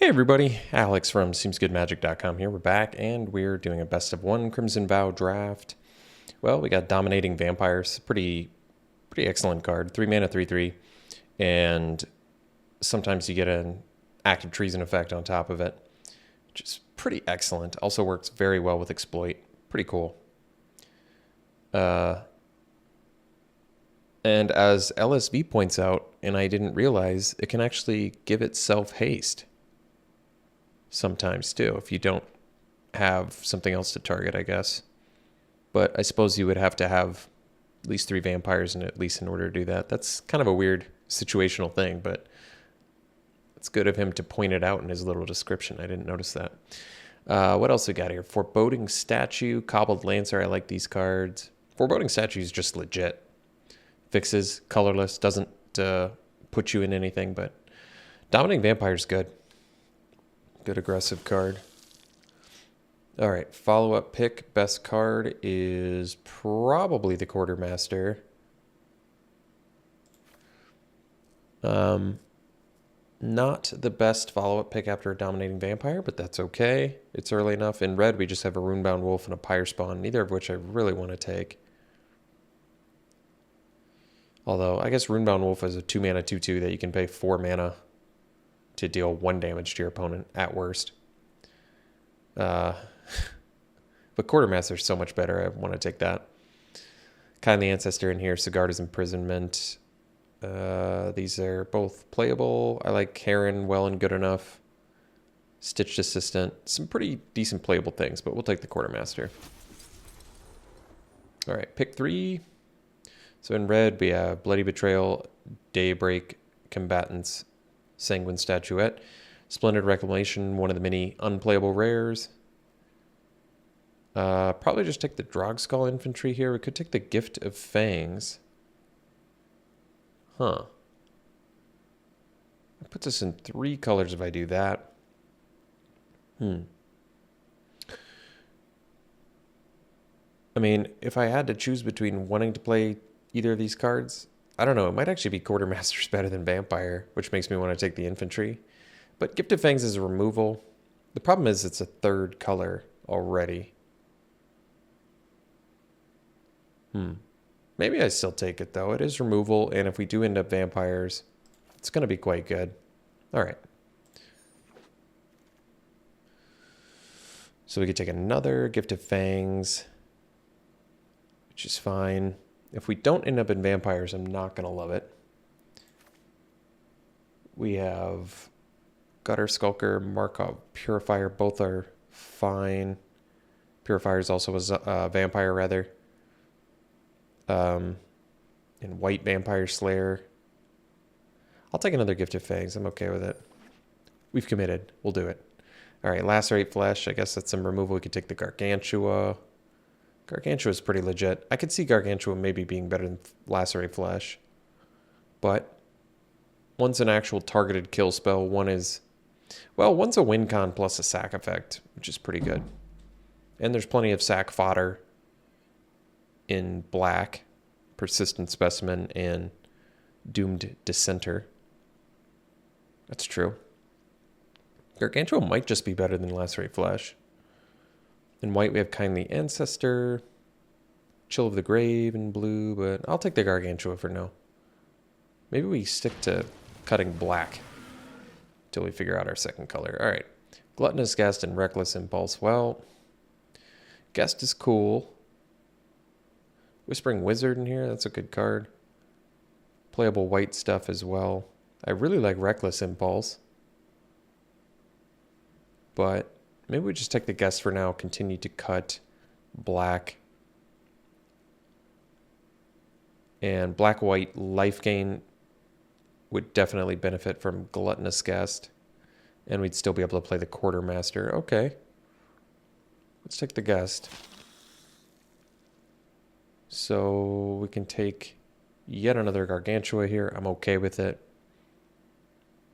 Hey everybody, Alex from SeemsGoodMagic.com here. We're back and we're doing a best of one Crimson Vow draft. Well, we got Dominating Vampires, pretty excellent card. 3 mana, 3/3, and sometimes you get an active treason effect on top of it, which is pretty excellent. Also works very well with Exploit. Pretty cool. And as LSV points out, and I didn't realize, it can actually give itself haste sometimes too, if you don't have something else to target, I guess. But I suppose you would have to have at least 3 vampires in order to do that. That's kind of a weird situational thing, but it's good of him to point it out in his little description. I didn't notice that. What else we got here? Foreboding Statue, Cobbled Lancer. I like these cards. Foreboding Statue is just legit. Fixes, colorless, doesn't put you in anything, but Dominating Vampire is good. Good aggressive card. All right, follow-up pick. Best card is probably the Quartermaster. Not the best follow-up pick after a Dominating Vampire, but that's okay. It's early enough. In red, we just have a Runebound Wolf and a Pyre Spawn, neither of which I really want to take. Although, I guess Runebound Wolf is a 2 mana 2/2 that you can pay 4 mana to deal 1 damage to your opponent at worst. But Quartermaster is so much better. I want to take that. Kind of the Ancestor in here. Sigarda's Imprisonment. These are both playable. I like Heron well and good enough. Stitched Assistant. Some pretty decent playable things, but we'll take the Quartermaster. All right, pick 3. So in red, we have Bloody Betrayal, Daybreak, Combatants, Sanguine Statuette, Splendid Reclamation, one of the many unplayable rares. Probably just take the Drogskull Infantry here. We could take the Gift of Fangs. Huh. That puts us in 3 colors if I do that. I mean, if I had to choose between wanting to play either of these cards, I don't know. It might actually be Quartermaster's better than Vampire, which makes me want to take the Infantry. But Gift of Fangs is a removal. The problem is it's a 3rd color already. Maybe I still take it, though. It is removal, and if we do end up Vampires, it's going to be quite good. All right. So we could take another Gift of Fangs, which is fine. If we don't end up in Vampires, I'm not going to love it. We have Gutter Skulker, Markov Purifier. Both are fine. Purifier is also a vampire, rather. And White Vampire Slayer. I'll take another Gift of Fangs. I'm okay with it. We've committed. We'll do it. All right, Lacerate Flesh. I guess that's some removal. We could take the Gargantua. Gargantua is pretty legit. I could see Gargantua maybe being better than Lacerate Flesh. But one's an actual targeted kill spell. One is, well, one's a win con plus a sack effect, which is pretty good. And there's plenty of sack fodder in black, Persistent Specimen, and Doomed Dissenter. That's true. Gargantua might just be better than Lacerate Flesh. In white, we have Kindly Ancestor, Chill of the Grave in blue, but I'll take the Gargantua for now. Maybe we stick to cutting black until we figure out our second color. All right. Gluttonous Guest and Reckless Impulse. Well, Guest is cool. Whispering Wizard in here, that's a good card. Playable white stuff as well. I really like Reckless Impulse. But maybe we just take the Guest for now, continue to cut black. And black-white life gain would definitely benefit from Gluttonous Guest. And we'd still be able to play the Quartermaster. Okay. Let's take the Guest. So we can take yet another Gargantua here. I'm okay with it.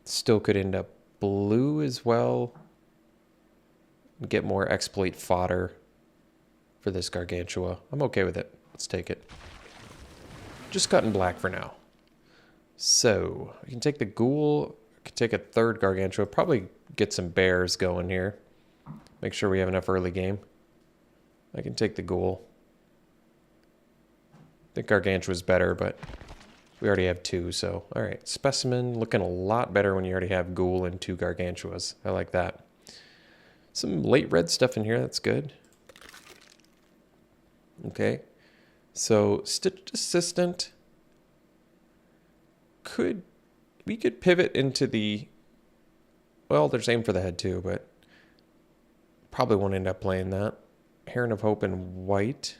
Still could end up blue as well. Get more exploit fodder for this Gargantua. I'm okay with it. Let's take it. Just cutting black for now. So we can take the Ghoul, Could take a third Gargantua. Probably get some bears going here. Make sure we have enough early game. I can take the ghoul. I think Gargantua's better, but we already have 2, so... Alright, Specimen looking a lot better when you already have ghoul and 2 Gargantuas. I like that. Some late red stuff in here, that's good. Okay. So, Stitch Assistant... We could pivot into the... Well, there's aim for the head too, but... Probably won't end up playing that. Heron of Hope in white.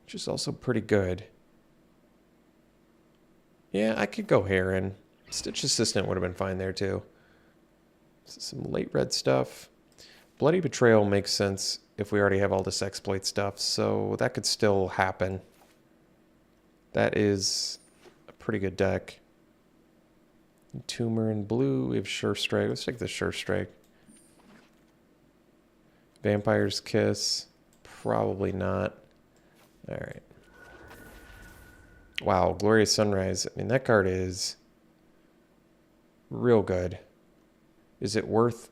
Which is also pretty good. Yeah, I could go Heron. Stitch Assistant would have been fine there too. Some late red stuff. Bloody Betrayal makes sense if we already have all this exploit stuff, so that could still happen. That is a pretty good deck. Tumor in blue, we have Sure Strike. Let's take the Sure Strike. Vampire's Kiss, probably not. Alright. Wow, Glorious Sunrise. I mean, that card is real good. Is it worth...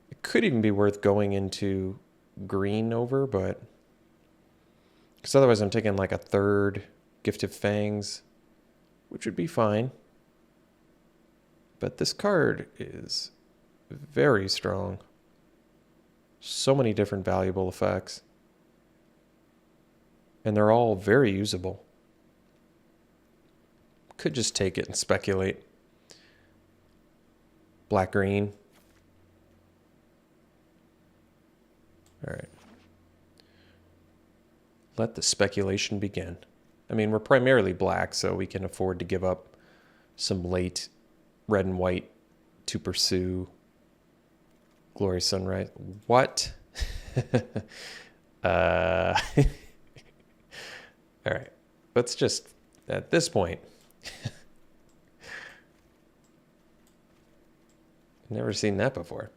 It could even be worth going into green over, but... Because otherwise I'm taking like a third Gift of Fangs, which would be fine. But this card is very strong. So many different valuable effects. And they're all very usable. Could just take it and speculate. Black-green. Alright. Let the speculation begin. I mean, we're primarily black, so we can afford to give up some late red and white to pursue Glorious Sunrise. What? All right. Let's just, at this point, never seen that before.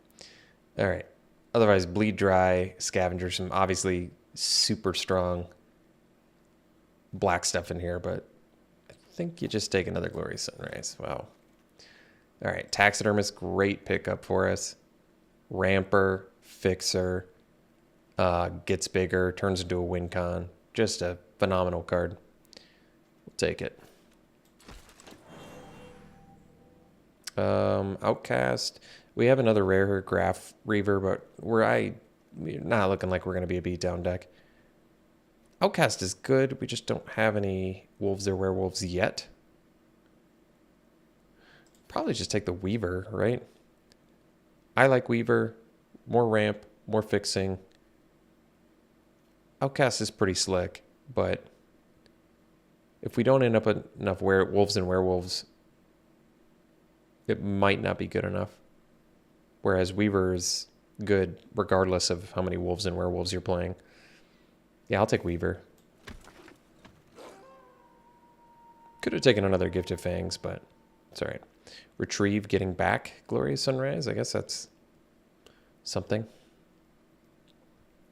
All right. Otherwise, Bleed Dry, Scavenger, some obviously super strong black stuff in here, but I think you just take another Glorious Sunrise. Wow. All right. Taxidermist, great pickup for us. Ramper, Fixer, gets bigger, turns into a win con. Just a phenomenal card. We'll take it. Outcast. We have another rare Graph Reaver, but we're not looking like we're going to be a beatdown deck. Outcast is good. We just don't have any wolves or werewolves yet. Probably just take the Weaver, right? I like Weaver. More ramp, more fixing. Outcast is pretty slick, but if we don't end up with enough wolves and werewolves, it might not be good enough. Whereas Weaver is good regardless of how many wolves and werewolves you're playing. Yeah, I'll take Weaver. Could have taken another Gift of Fangs, but it's all right. Retrieve, getting back Glorious Sunrise. I guess that's something.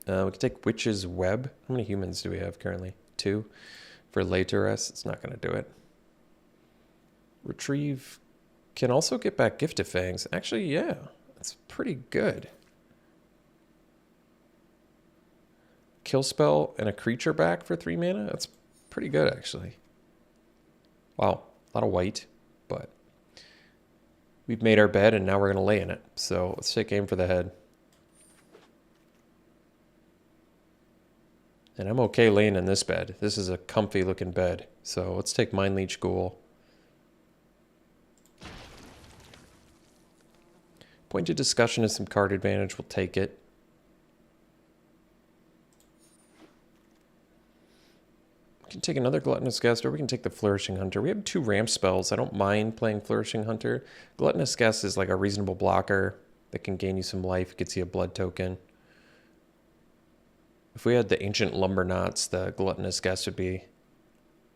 We can take Witch's Web. How many humans do we have currently? 2. For Lateress, it's not going to do it. Retrieve can also get back Gift of Fangs. Actually, yeah, that's pretty good. Kill spell and a creature back for 3 mana? That's pretty good, actually. Wow, a lot of white, but we've made our bed and now we're going to lay in it. So let's take aim for the head. And I'm okay laying in this bed. This is a comfy looking bed. So let's take Mind Leech Ghoul. Point of discussion is some card advantage. We'll take it. We can take another Gluttonous Guest, or we can take the Flourishing Hunter. We have 2 ramp spells. I don't mind playing Flourishing Hunter. Gluttonous Guest is like a reasonable blocker that can gain you some life, gets you a blood token. If we had the Ancient Lumber Knots, the Gluttonous Guest would be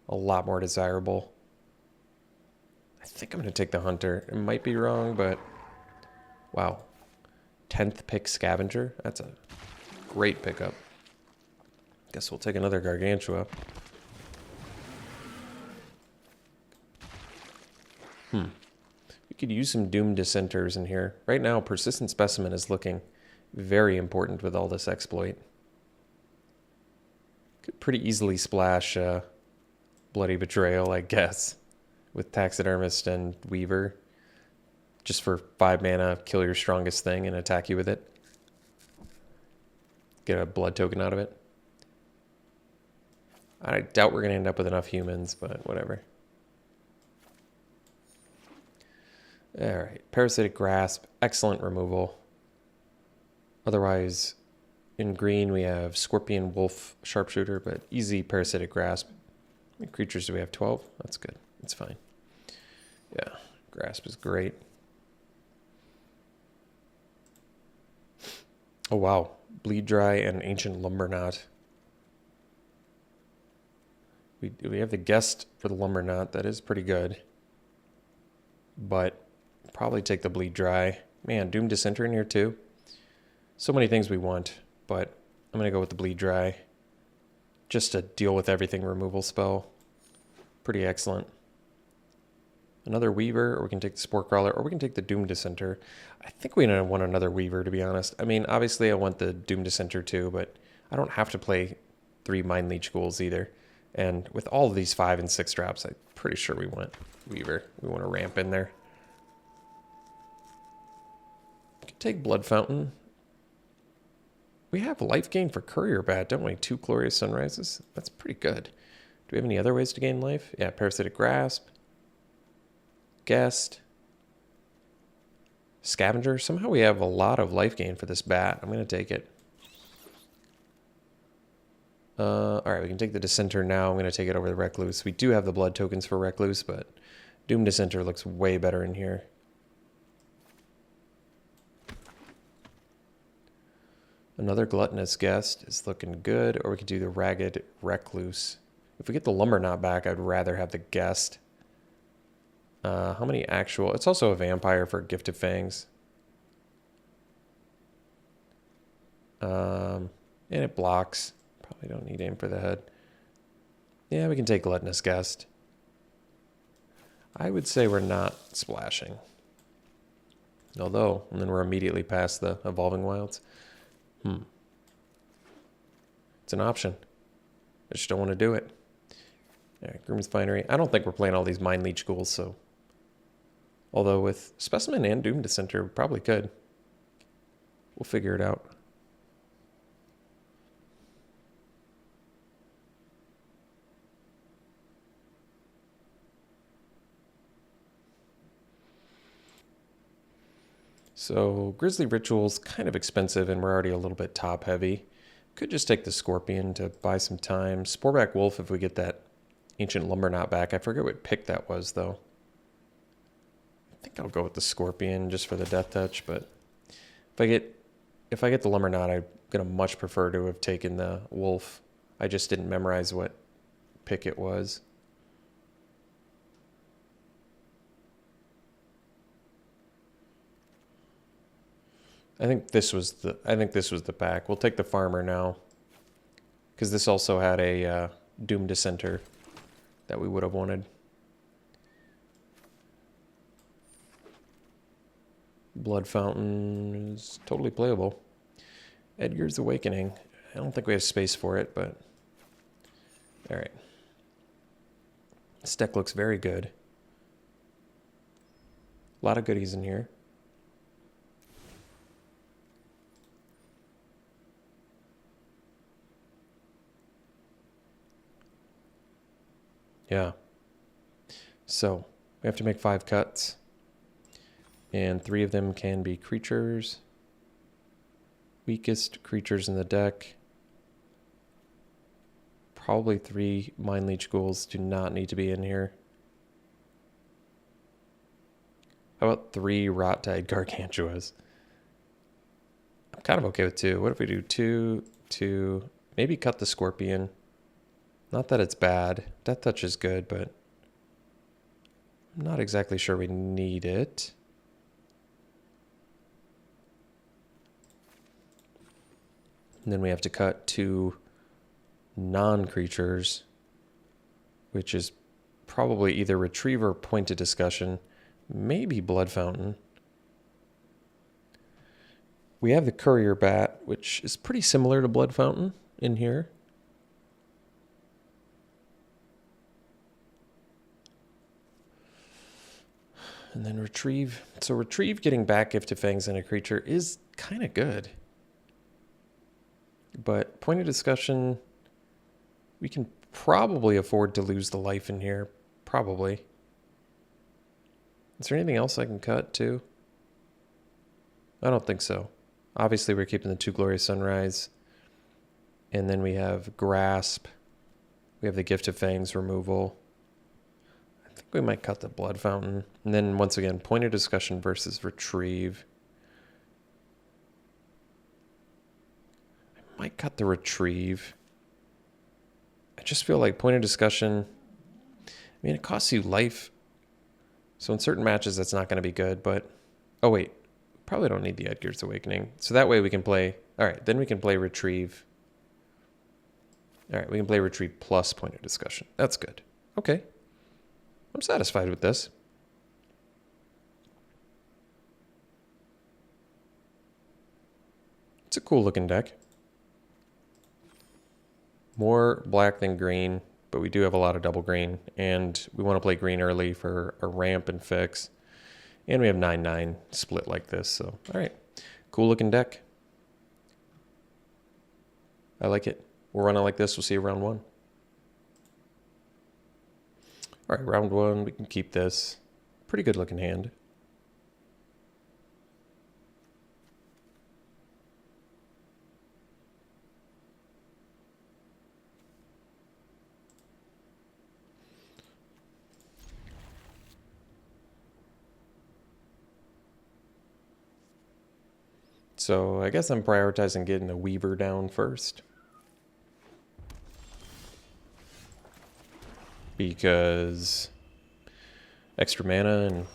a lot more desirable. I think I'm going to take the Hunter. It might be wrong, but wow. 10th pick Scavenger. That's a great pickup. Guess we'll take another Gargantua. We could use some Doom Dissenters in here. Right now, Persistent Specimen is looking very important with all this exploit. Could pretty easily splash Bloody Betrayal, I guess, with Taxidermist and Weaver. Just for 5 mana, kill your strongest thing and attack you with it. Get a blood token out of it. I doubt we're going to end up with enough humans, but whatever. Alright, Parasitic Grasp, excellent removal. Otherwise, in green we have Scorpion, Wolf, Sharpshooter, but easy Parasitic Grasp. How many creatures do we have? 12? That's good. That's fine. Yeah, Grasp is great. Oh wow, Bleed Dry and Ancient Lumberknot. We have the Guest for the Lumberknot. That is pretty good. But probably take the Bleed Dry. Man, Doom Dissenter in here too. So many things we want, but I'm going to go with the Bleed Dry. Just to deal with everything removal spell. Pretty excellent. Another Weaver, or we can take the Spore Crawler, or we can take the Doom Dissenter. I think we want another Weaver, to be honest. I mean, obviously I want the Doom Dissenter too, but I don't have to play 3 Mind Leech Ghouls either. And with all of these 5 and 6 drops, I'm pretty sure we want Weaver. We want to ramp in there. We can take Blood Fountain. We have life gain for Courier Bat, don't we? 2 Glorious Sunrises. That's pretty good. Do we have any other ways to gain life? Yeah, Parasitic Grasp. Guest. Scavenger. Somehow we have a lot of life gain for this bat. I'm going to take it. Alright, we can take the Dissenter now. I'm going to take it over the Recluse. We do have the blood tokens for Recluse, but Doom Dissenter looks way better in here. Another Gluttonous Guest is looking good, or we could do the Ragged Recluse. If we get the Lumberknot back, I'd rather have the Guest. How many actual... It's also a Vampire for Gift of Fangs. And it blocks. Probably don't need aim for the head. Yeah, we can take Gluttonous Guest. I would say we're not splashing. Although, and then we're immediately past the Evolving Wilds. It's an option. I just don't want to do it. Alright, Groom's Finery. I don't think we're playing all these Mind Leech Ghouls, so... Although with Specimen and Doom Dissenter, we probably could. We'll figure it out. So, Grisly Ritual's kind of expensive, and we're already a little bit top heavy. Could just take the Scorpion to buy some time. Sporeback Wolf if we get that Ancient Lumberknot back. I forget what pick that was, though. I think I'll go with the Scorpion just for the Death Touch, but if I get the Lumberknot, I'm going to much prefer to have taken the Wolf. I just didn't memorize what pick it was. I think this was the pack. We'll take the Farmer now, because this also had a Doom Dissenter that we would have wanted. Blood Fountain is totally playable. Edgar's Awakening. I don't think we have space for it, but all right. This deck looks very good. A lot of goodies in here. Yeah. So, we have to make 5 cuts. And 3 of them can be creatures. Weakest creatures in the deck. Probably 3 Mind Leech Ghouls do not need to be in here. How about 3 Rot-Tide Gargantuas? I'm kind of okay with 2. What if we do 2, 2, maybe cut the Scorpion. Not that it's bad. Death Touch is good, but I'm not exactly sure we need it. And then we have to cut 2 non-creatures, which is probably either Retrieve or Point of Discussion. maybe Blood Fountain. We have the Courier Bat, which is pretty similar to Blood Fountain in here. And then Retrieve. So Retrieve getting back Gift of Fangs in a creature is kind of good. But Point of Discussion, we can probably afford to lose the life in here. Probably. Is there anything else I can cut too? I don't think so. Obviously, we're keeping the 2 Glorious Sunrise. And then we have Grasp. We have the Gift of Fangs removal. I think we might cut the Blood Fountain. And then, once again, Point of Discussion versus Retrieve. I might cut the Retrieve. I just feel like Point of Discussion... I mean, it costs you life. So in certain matches, that's not going to be good, but... Oh, wait. Probably don't need the Edgar's Awakening. So that way we can play... All right, then we can play Retrieve. All right, we can play Retrieve plus Point of Discussion. That's good. Okay. I'm satisfied with this. It's a cool looking deck. More black than green, but we do have a lot of double green, and we want to play green early for a ramp and fix. And we have 9/9 split like this, so all right. Cool looking deck. I like it. We'll run it like this. We'll see you round 1. All right, round 1, we can keep this. Pretty good looking hand. So I guess I'm prioritizing getting a Weaver down first. Because extra mana and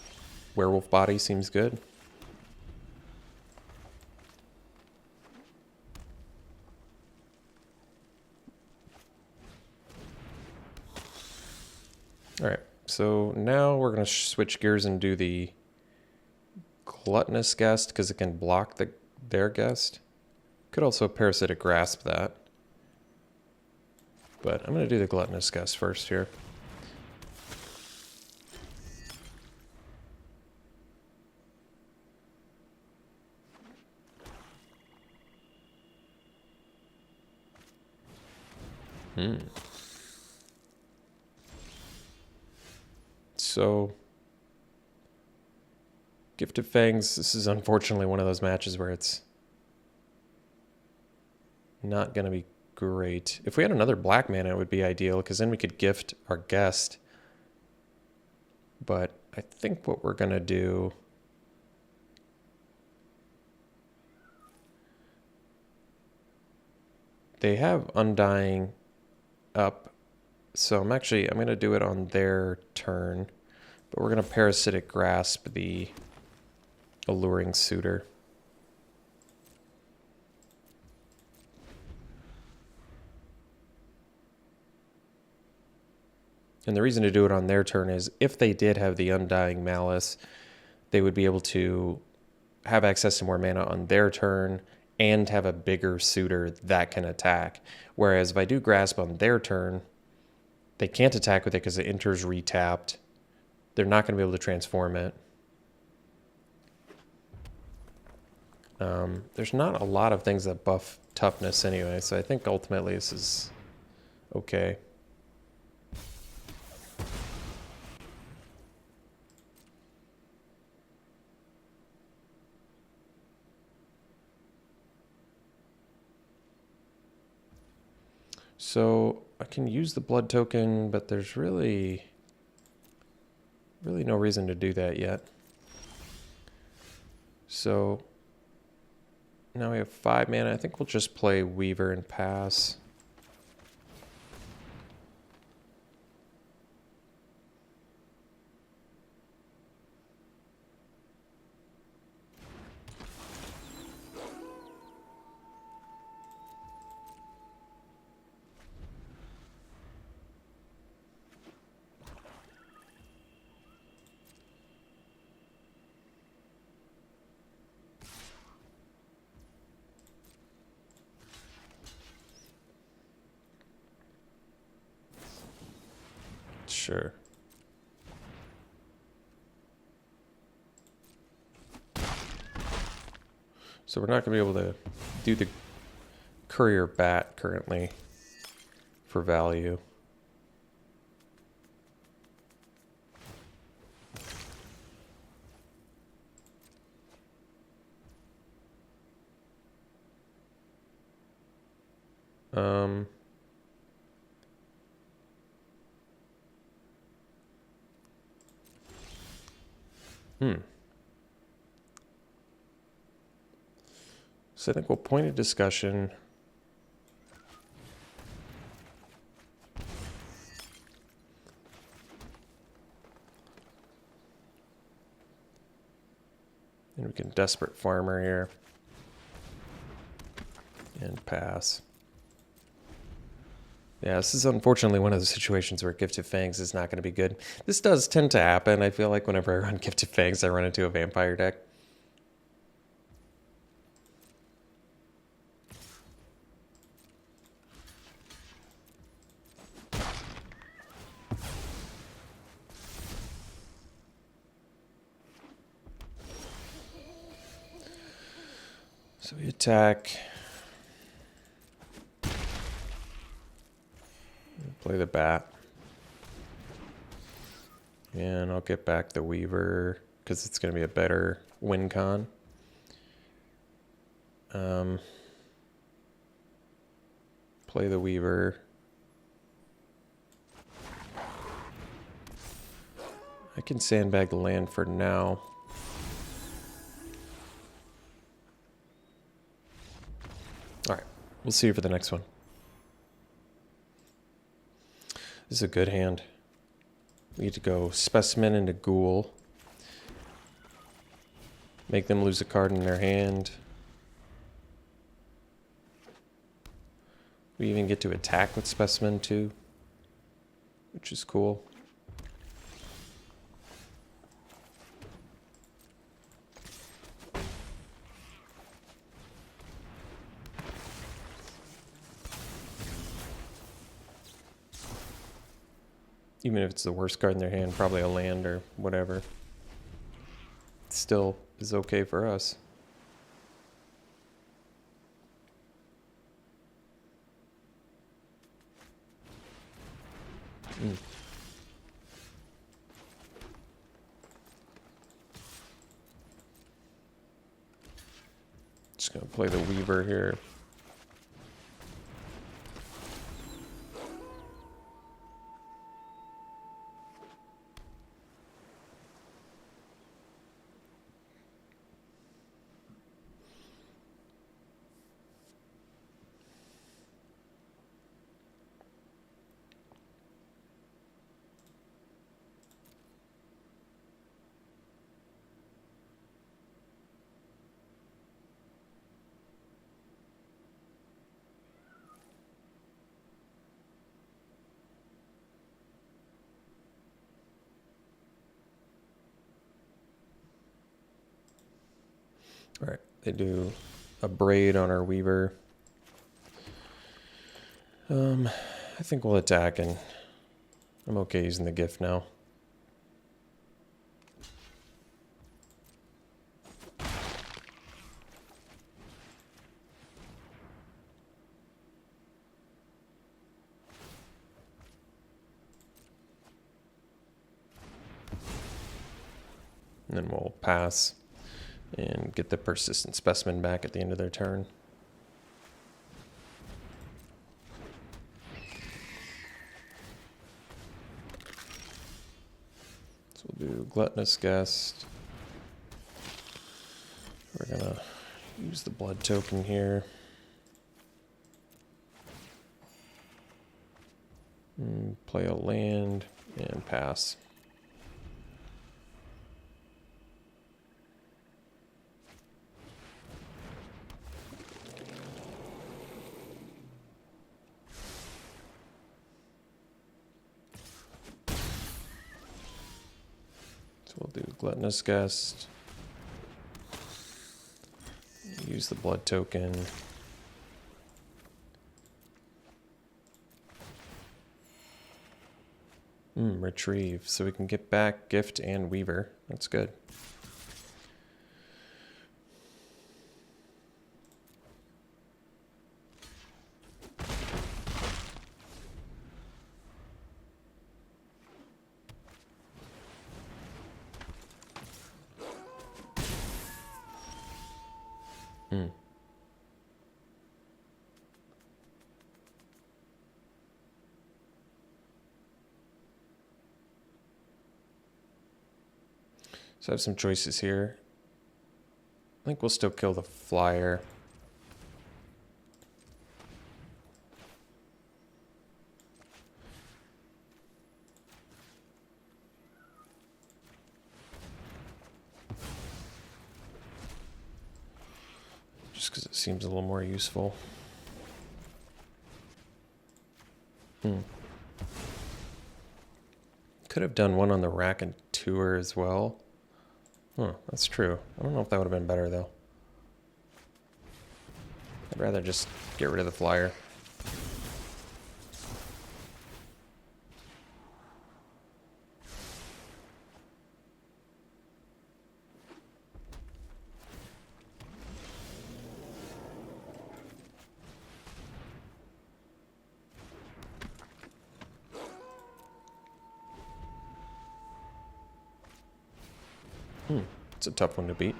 Werewolf Body seems good. All right, so now we're going to switch gears and do the Gluttonous Guest because it can block their guest. Could also Parasitic Grasp that. But I'm going to do the Gluttonous Guest first here. So, Gift of Fangs, this is unfortunately one of those matches where it's not going to be great. If we had another black mana, it would be ideal, because then we could gift our guest. But I think what we're going to do... They have Undying up, so I'm going to do it on their turn. But we're going to Parasitic Grasp the Alluring Suitor. And the reason to do it on their turn is if they did have the Undying Malice, they would be able to have access to more mana on their turn and have a bigger suitor that can attack. Whereas if I do Grasp on their turn, they can't attack with it because it enters retapped. They're not going to be able to transform it. There's not a lot of things that buff toughness anyway, so I think ultimately this is okay. So I can use the blood token, but there's really no reason to do that yet. So now we have 5 mana. I think we'll just play Weaver and pass. Sure. So we're not going to be able to do the courier bat currently for value. So I think we'll point a discussion. And we can desperate farmer here. And pass. Yeah, this is unfortunately one of the situations where Gifted Fangs is not going to be good. This does tend to happen. I feel like whenever I run Gifted Fangs, I run into a vampire deck. So we attack. Play the bat. And I'll get back the Weaver because it's going to be a better win con. Play the Weaver. I can sandbag the land for now. All right, we'll see you for the next one. This is a good hand. We need to go Specimen into Ghoul. Make them lose a card in their hand. We even get to attack with Specimen too, which is cool. Even if it's the worst card in their hand, probably a land or whatever, it still is okay for us. Just gonna play the Weaver here. All right, they do a braid on our Weaver. I think we'll attack, and I'm okay using the gift now. And then we'll pass and get the Persistent Specimen back at the end of their turn. So we'll do Gluttonous Guest. We're gonna use the blood token here. Play a land and pass. We'll do Gluttonous Guest. Use the blood token. Retrieve. So we can get back Gift and Weaver. That's good. So I have some choices here. I think we'll still kill the flyer. Just because it seems a little more useful. Could have done one on the rack and tour as well. Huh, that's true. I don't know if that would have been better though. I'd rather just get rid of the flyer. It's a tough one to beat.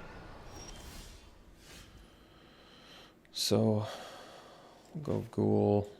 So, we'll go Ghoul.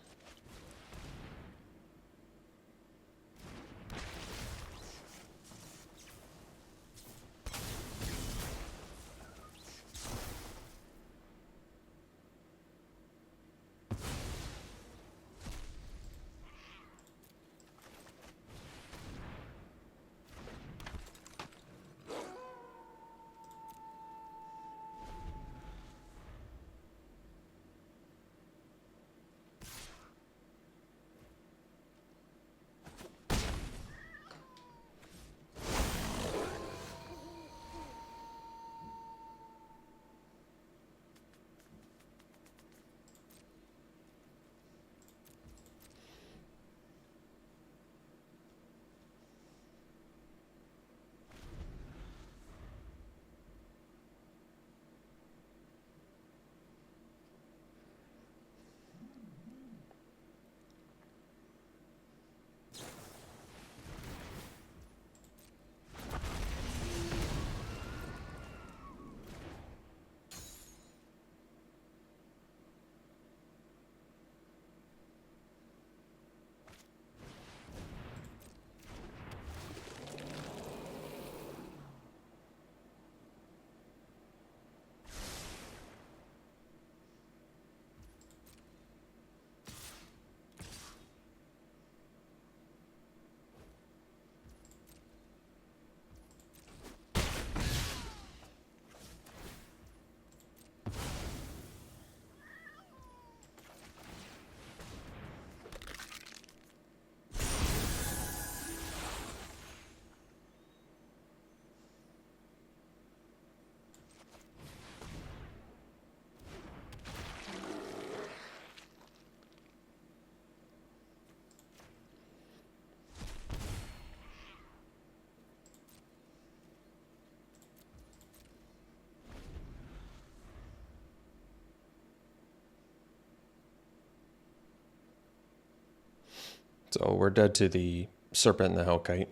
So we're dead to the Serpent and the Hellkite.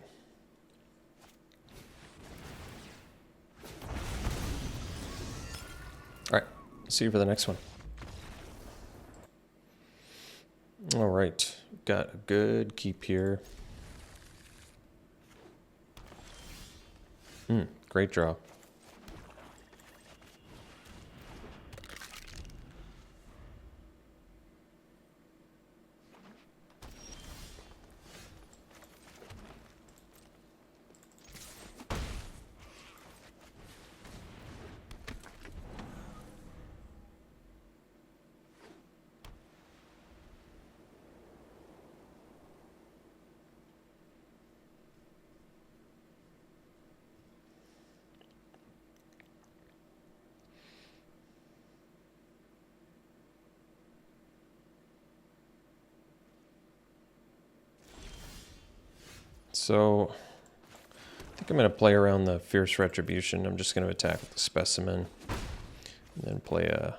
Alright, see you for the next one. Alright, got a good keep here. Great draw. So I think I'm going to play around the Fierce Retribution. I'm just going to attack with the Specimen. And then play a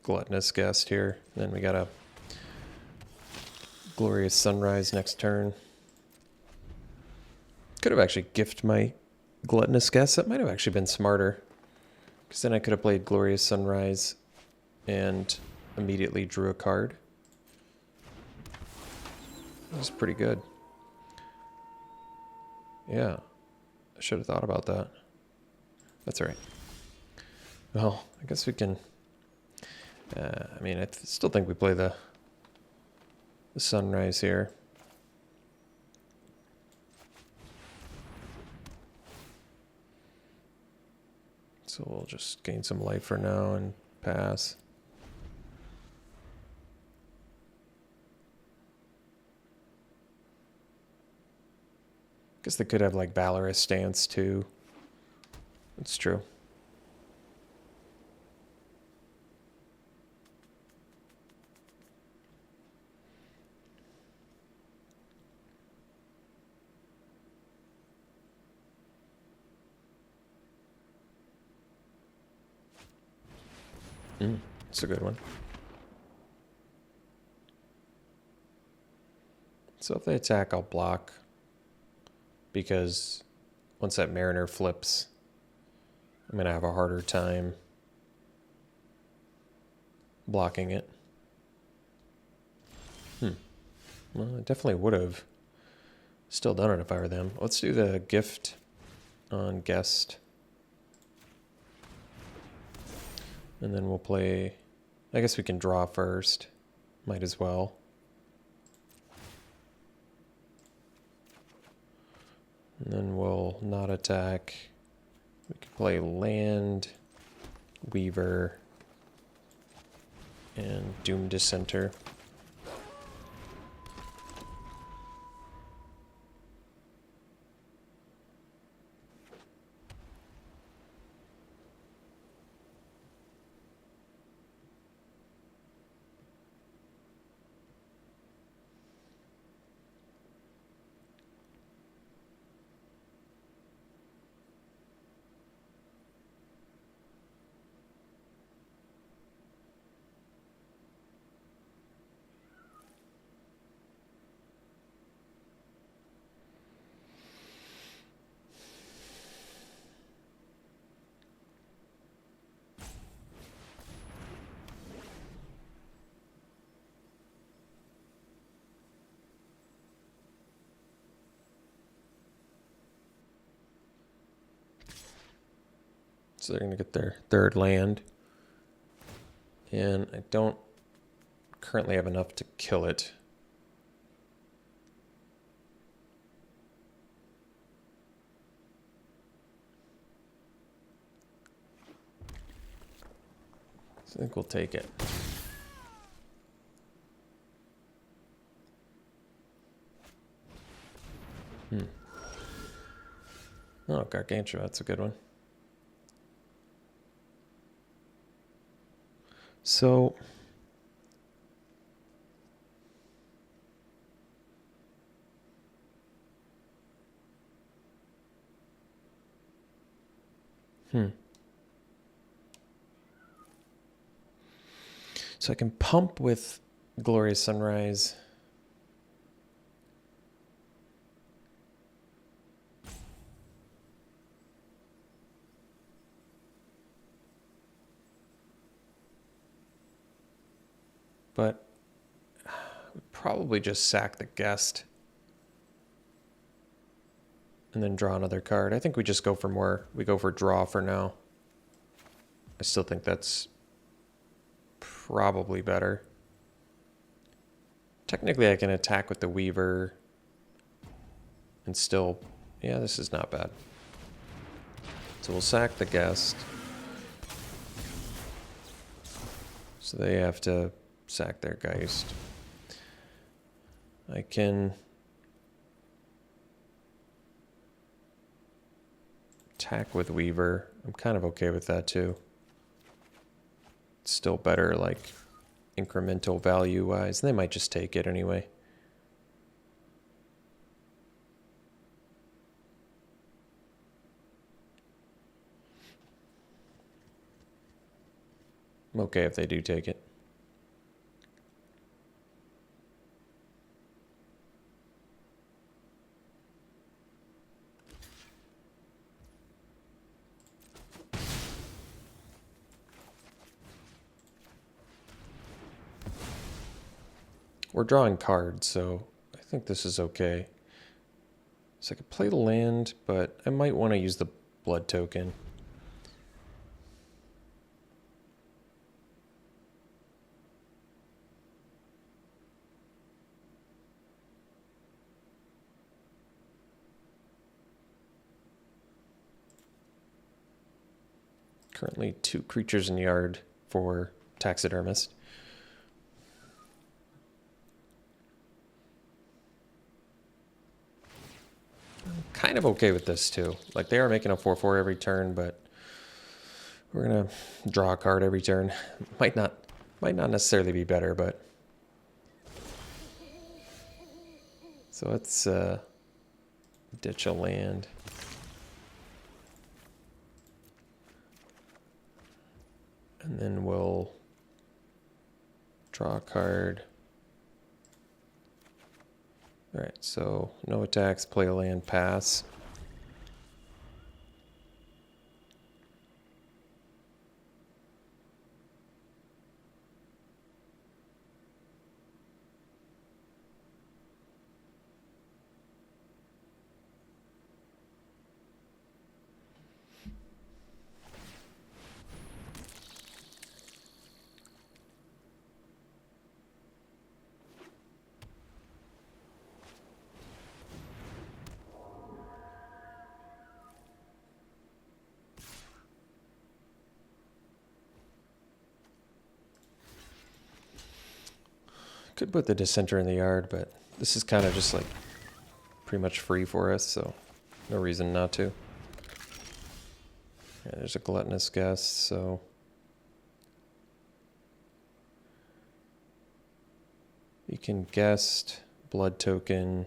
Gluttonous Guest here. Then we got a Glorious Sunrise next turn. Could have actually gifted my Gluttonous Guest. That might have actually been smarter. Because then I could have played Glorious Sunrise and immediately drew a card. That was pretty good. Yeah, I should have thought about that. That's all right. Well, I guess we can... I mean, I still think we play the Sunrise here. So we'll just gain some life for now and pass. Guess they could have like Valorous Stance too. That's true. That's a good one. So if they attack, I'll block. Because once that Mariner flips, I'm going to have a harder time blocking it. Well, I definitely would have still done it if I were them. Let's do the gift on Guest. And then we'll play... I guess we can draw first. Might as well. And then we'll not attack. We can play Land, Weaver, and Doom Dissenter. So they're going to get their third land. And I don't currently have enough to kill it. So I think we'll take it. Oh, Gargantua, that's a good one. So So I can pump with Glorious Sunrise. But probably just sack the Guest and then draw another card. I think we just go for more. We go for draw for now. I still think that's probably better. Technically, I can attack with the Weaver and still... Yeah, this is not bad. So we'll sack the Guest. So they have to sack their Geist. I can attack with Weaver. I'm kind of okay with that too. It's still better, like, incremental value-wise. They might just take it anyway. I'm okay if they do take it. We're drawing cards, so I think this is okay. So I could play the land, but I might want to use the blood token. Currently 2 creatures in the yard for taxidermist. I'm kind of okay with this too. Like, they are making a 4/4 every turn, but we're gonna draw a card every turn. Might not necessarily be better, but so let's ditch a land. And then we'll draw a card. All right, so no attacks, play a land, pass. Could put the dissenter in the yard, but this is kind of just like pretty much free for us, so no reason not to. Yeah, there's a gluttonous guest, so you can guest, blood token.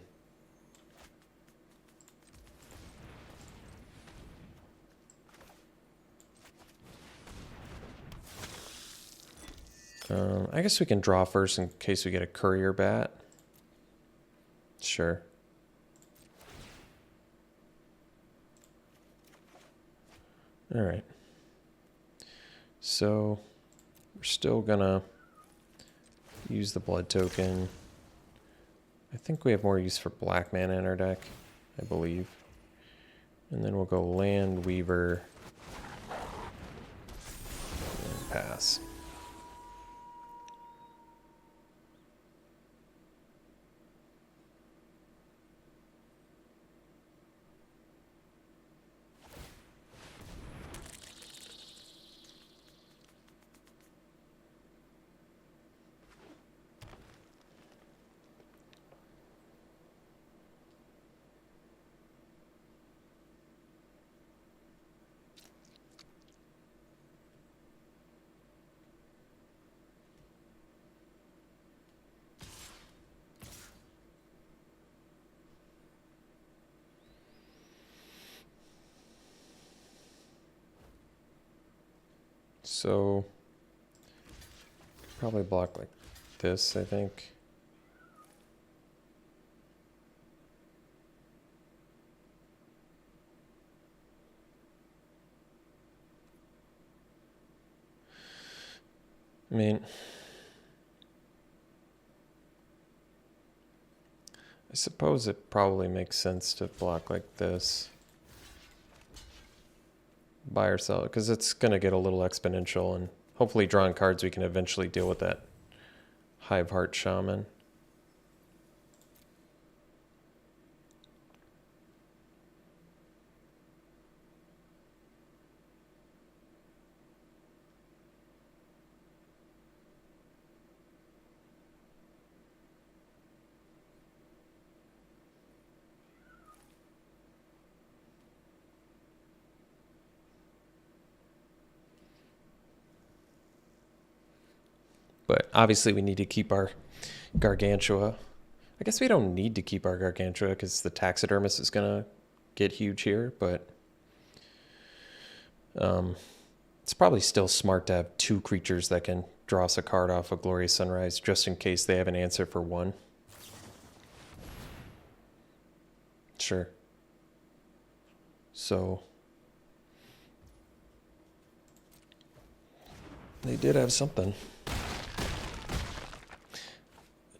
I guess we can draw first in case we get a courier bat. Sure. All right. So we're still gonna use the blood token. I think we have more use for black mana in our deck, I believe. And then we'll go land, weaver, and pass. So probably block like this, I think. I mean, I suppose it probably makes sense to block like this. Buy or sell, because it's going to get a little exponential, and hopefully drawing cards we can eventually deal with that Hive Heart Shaman. But obviously we need to keep our Gargantua. I guess we don't need to keep our Gargantua because the taxidermist is going to get huge here, but It's probably still smart to have 2 creatures that can draw us a card off a Glorious Sunrise, just in case they have an answer for 1. Sure. So they did have something. It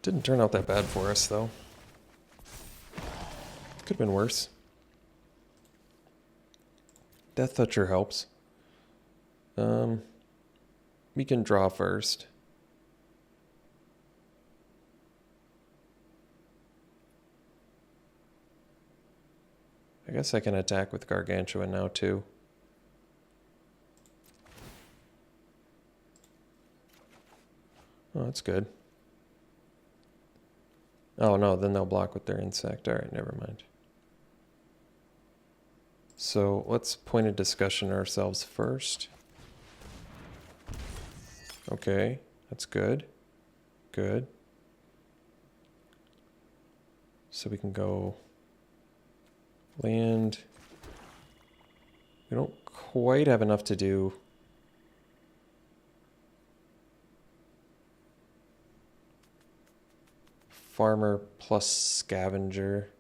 didn't turn out that bad for us, though. Could have been worse. Death Toucher helps. We can draw first. I guess I can attack with Gargantua now, too. Oh, that's good. Oh, no, then they'll block with their insect. All right, never mind. So let's point a discussion ourselves first. Okay, that's good. Good. So we can go land. We don't quite have enough to do. Farmer plus Scavenger.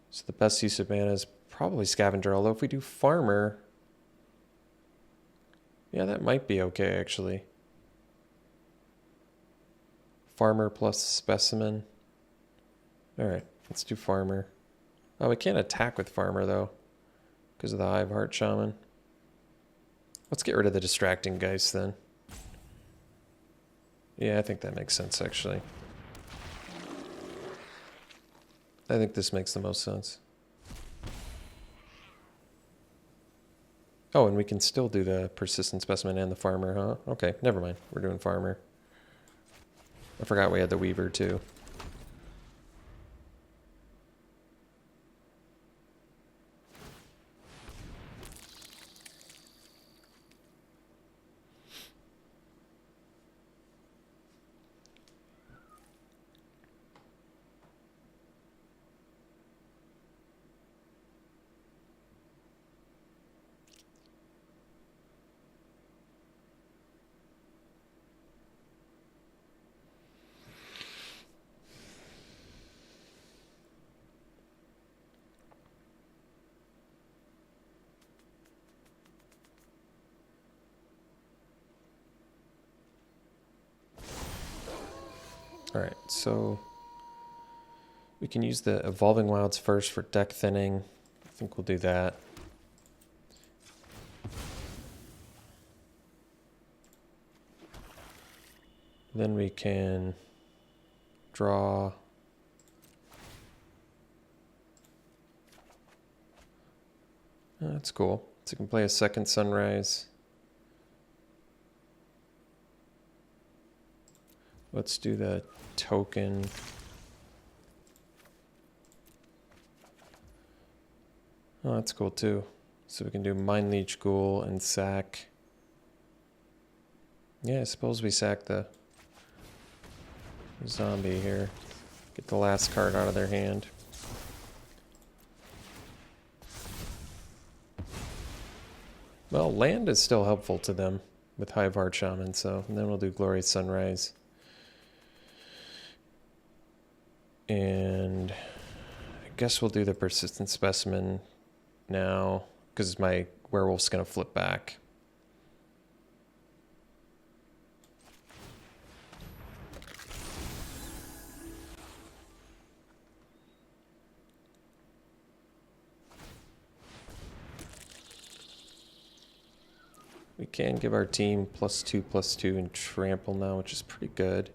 So the best use of mana is probably Scavenger, although if we do Farmer, yeah, that might be okay, actually. Farmer plus Specimen. Alright, let's do Farmer. Oh, we can't attack with Farmer, though, because of the Hive Heart Shaman. Let's get rid of the Distracting Geist, then. Yeah, I think that makes sense, actually. I think this makes the most sense. Oh, and we can still do the Persistent Specimen and the Farmer, huh? Okay, never mind. We're doing Farmer. I forgot we had the Weaver, too. Alright, so we can use the Evolving Wilds first for deck thinning. I think we'll do that. Then we can draw. That's cool. So we can play a second Sunrise. Let's do the token. Oh, that's cool too. So we can do Mind Leech Ghoul and sack. Yeah, I suppose we sack the zombie here. Get the last card out of their hand. Well, land is still helpful to them with Hive Heart Shaman, so and then we'll do Glorious Sunrise. And I guess we'll do the Persistent Specimen now, because my werewolf's going to flip back. We can give our team +2/+2 and trample now, which is pretty good.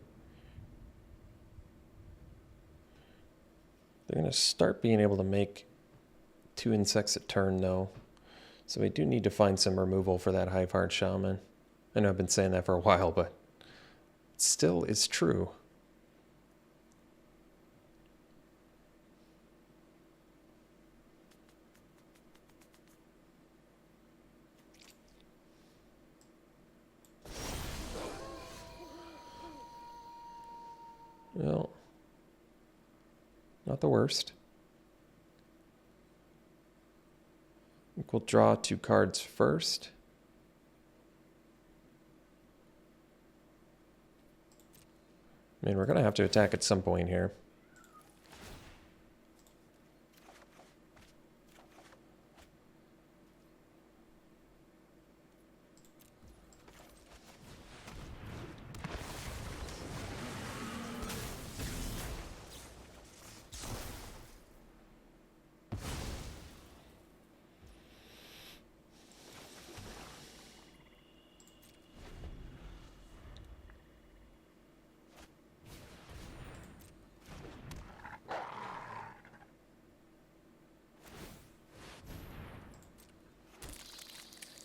They're going to start being able to make 2 insects a turn, though. So we do need to find some removal for that Hive Heart Shaman. I know I've been saying that for a while, but it still is true. Well, not the worst. think we'll draw 2 cards first. I mean, we're going to have to attack at some point here.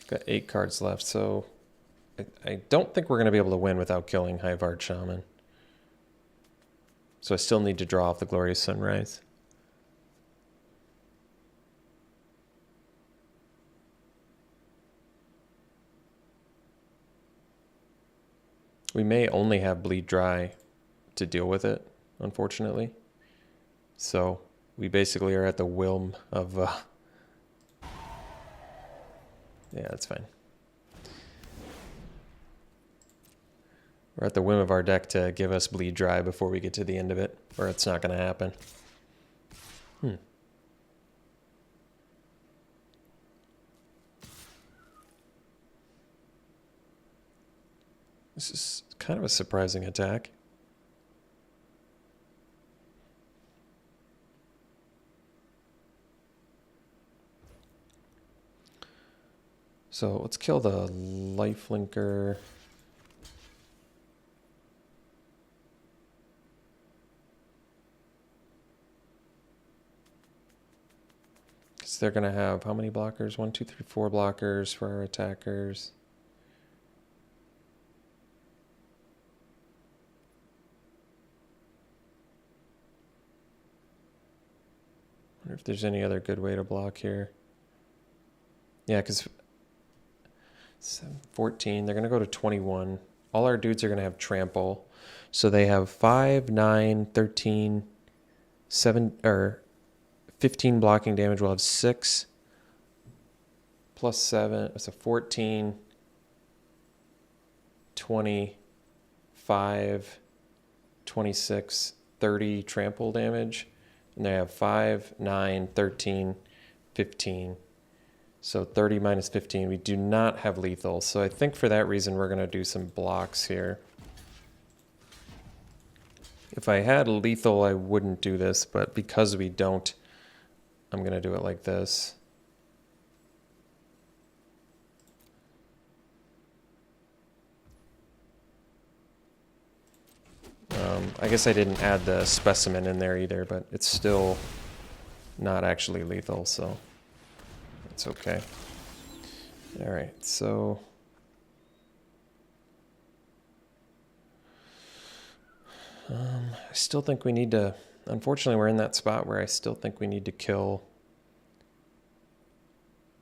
Got 8 cards left, so I don't think we're going to be able to win without killing Hive-Heart Shaman. So I still need to draw off the Glorious Sunrise. We may only have Bleed Dry to deal with it, unfortunately. So we basically are at the whim of... yeah, that's fine. We're at the whim of our deck to give us Bleed Dry before we get to the end of it, or it's not going to happen. This is kind of a surprising attack. So let's kill the Lifelinker. Because they're going to have how many blockers? 1, 2, 3, 4 blockers for our attackers. I wonder if there's any other good way to block here. Yeah, because 14, they're going to go to 21. All our dudes are going to have trample. So they have 5, 9, 13, 7, or 15 blocking damage. We'll have 6 plus 7. So 14, 25, 26, 30 trample damage. And they have 5, 9, 13, 15. So 30 minus 15. We do not have lethal. So I think for that reason, we're going to do some blocks here. If I had lethal, I wouldn't do this. But because we don't, I'm going to do it like this. I guess I didn't add the specimen in there either, but it's still not actually lethal, so it's okay. All right, so I still think we need to, unfortunately we're in that spot where I still think we need to kill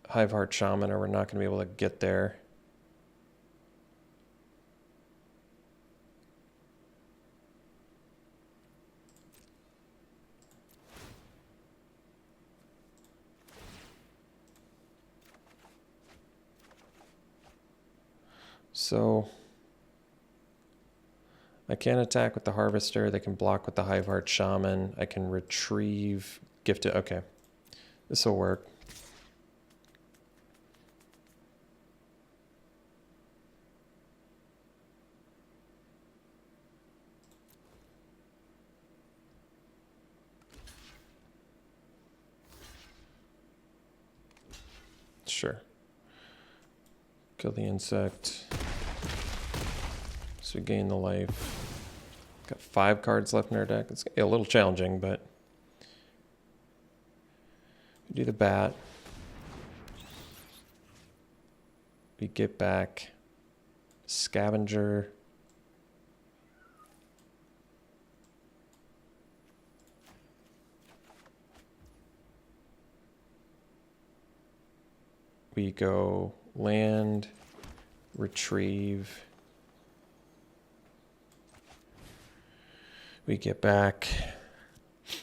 Hive-Heart Shaman or we're not going to be able to get there. So I can attack with the Harvester. They can block with the Hive-Heart Shaman. I can retrieve Gifted. Okay, this will work. Sure. Kill the insect. So we gain the life. Got 5 cards left in our deck. It's a little challenging, but we do the bat. We get back Scavenger. We go land, retrieve. We get back, I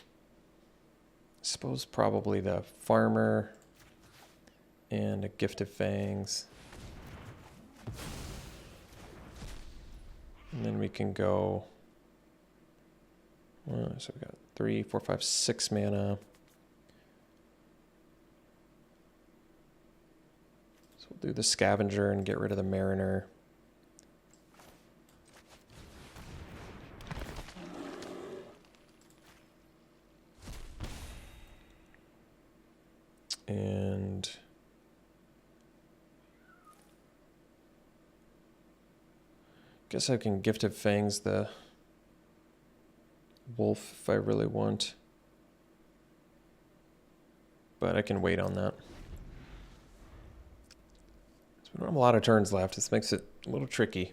suppose probably the farmer. and a Gift of Fangs. And then we can go, so we got 3, 4, 5, 6 mana. So we'll do the Scavenger and get rid of the Mariner. And guess I can Gift of Fangs the wolf if I really want. But I can wait on that. So we don't have a lot of turns left. This makes it a little tricky.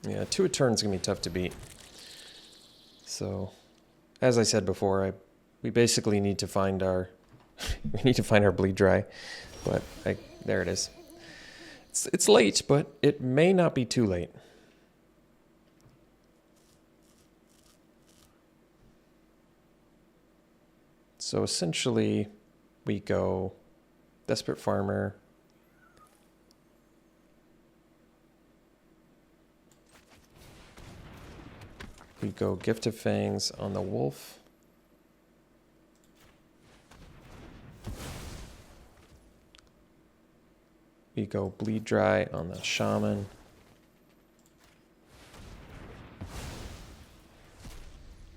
Yeah, 2 a turn is going to be tough to beat. So, as I said before, we basically need to find our we need to find our bleed dry. But there it is. It's late, but it may not be too late. So essentially, we go Desperate Farmer. We go Gift of Fangs on the wolf. We go Bleed Dry on the shaman.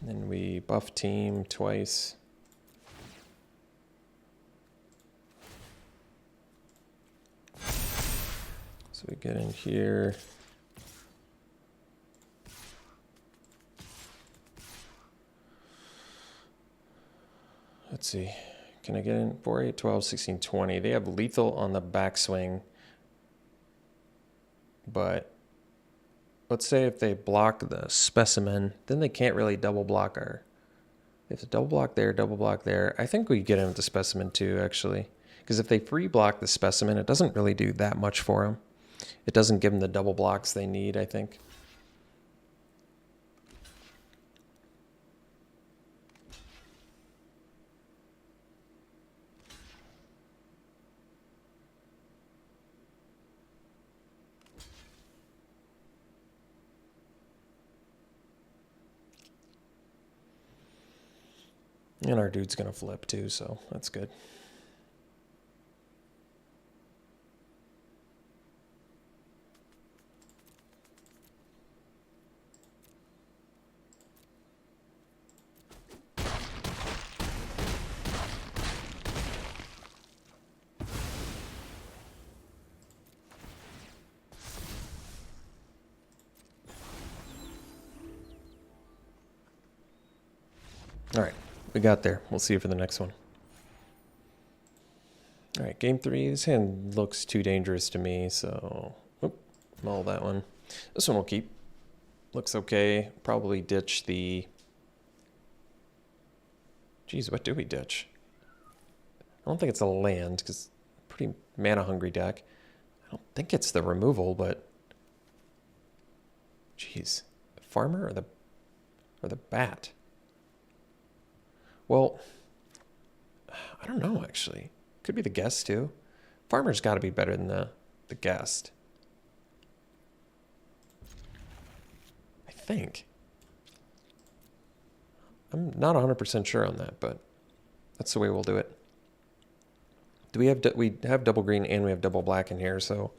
Then we buff team twice. So we get in here. Let's see. Can I get in? 4, 8, 12, 16, 20. They have lethal on the backswing. But let's say if they block the specimen, then they can't really double block our... They have to double block there, double block there. I think we get in with the specimen too, actually. Because if they free block the specimen, it doesn't really do that much for them. It doesn't give them the double blocks they need, I think. And our dude's going to flip too, so that's good. All right. We got there. We'll see you for the next one. All right, game 3. This hand looks too dangerous to me, so mull that one. This one we'll keep. Looks okay. Probably ditch the... Geez, what do we ditch? I don't think it's a land, because pretty mana-hungry deck. I don't think it's the removal, but... Geez. Farmer or the bat? Well, I don't know, actually. Could be the guest, too. Farmer's got to be better than the guest. I think. I'm not 100% sure on that, but that's the way we'll do it. We have double green and we have double black in here, so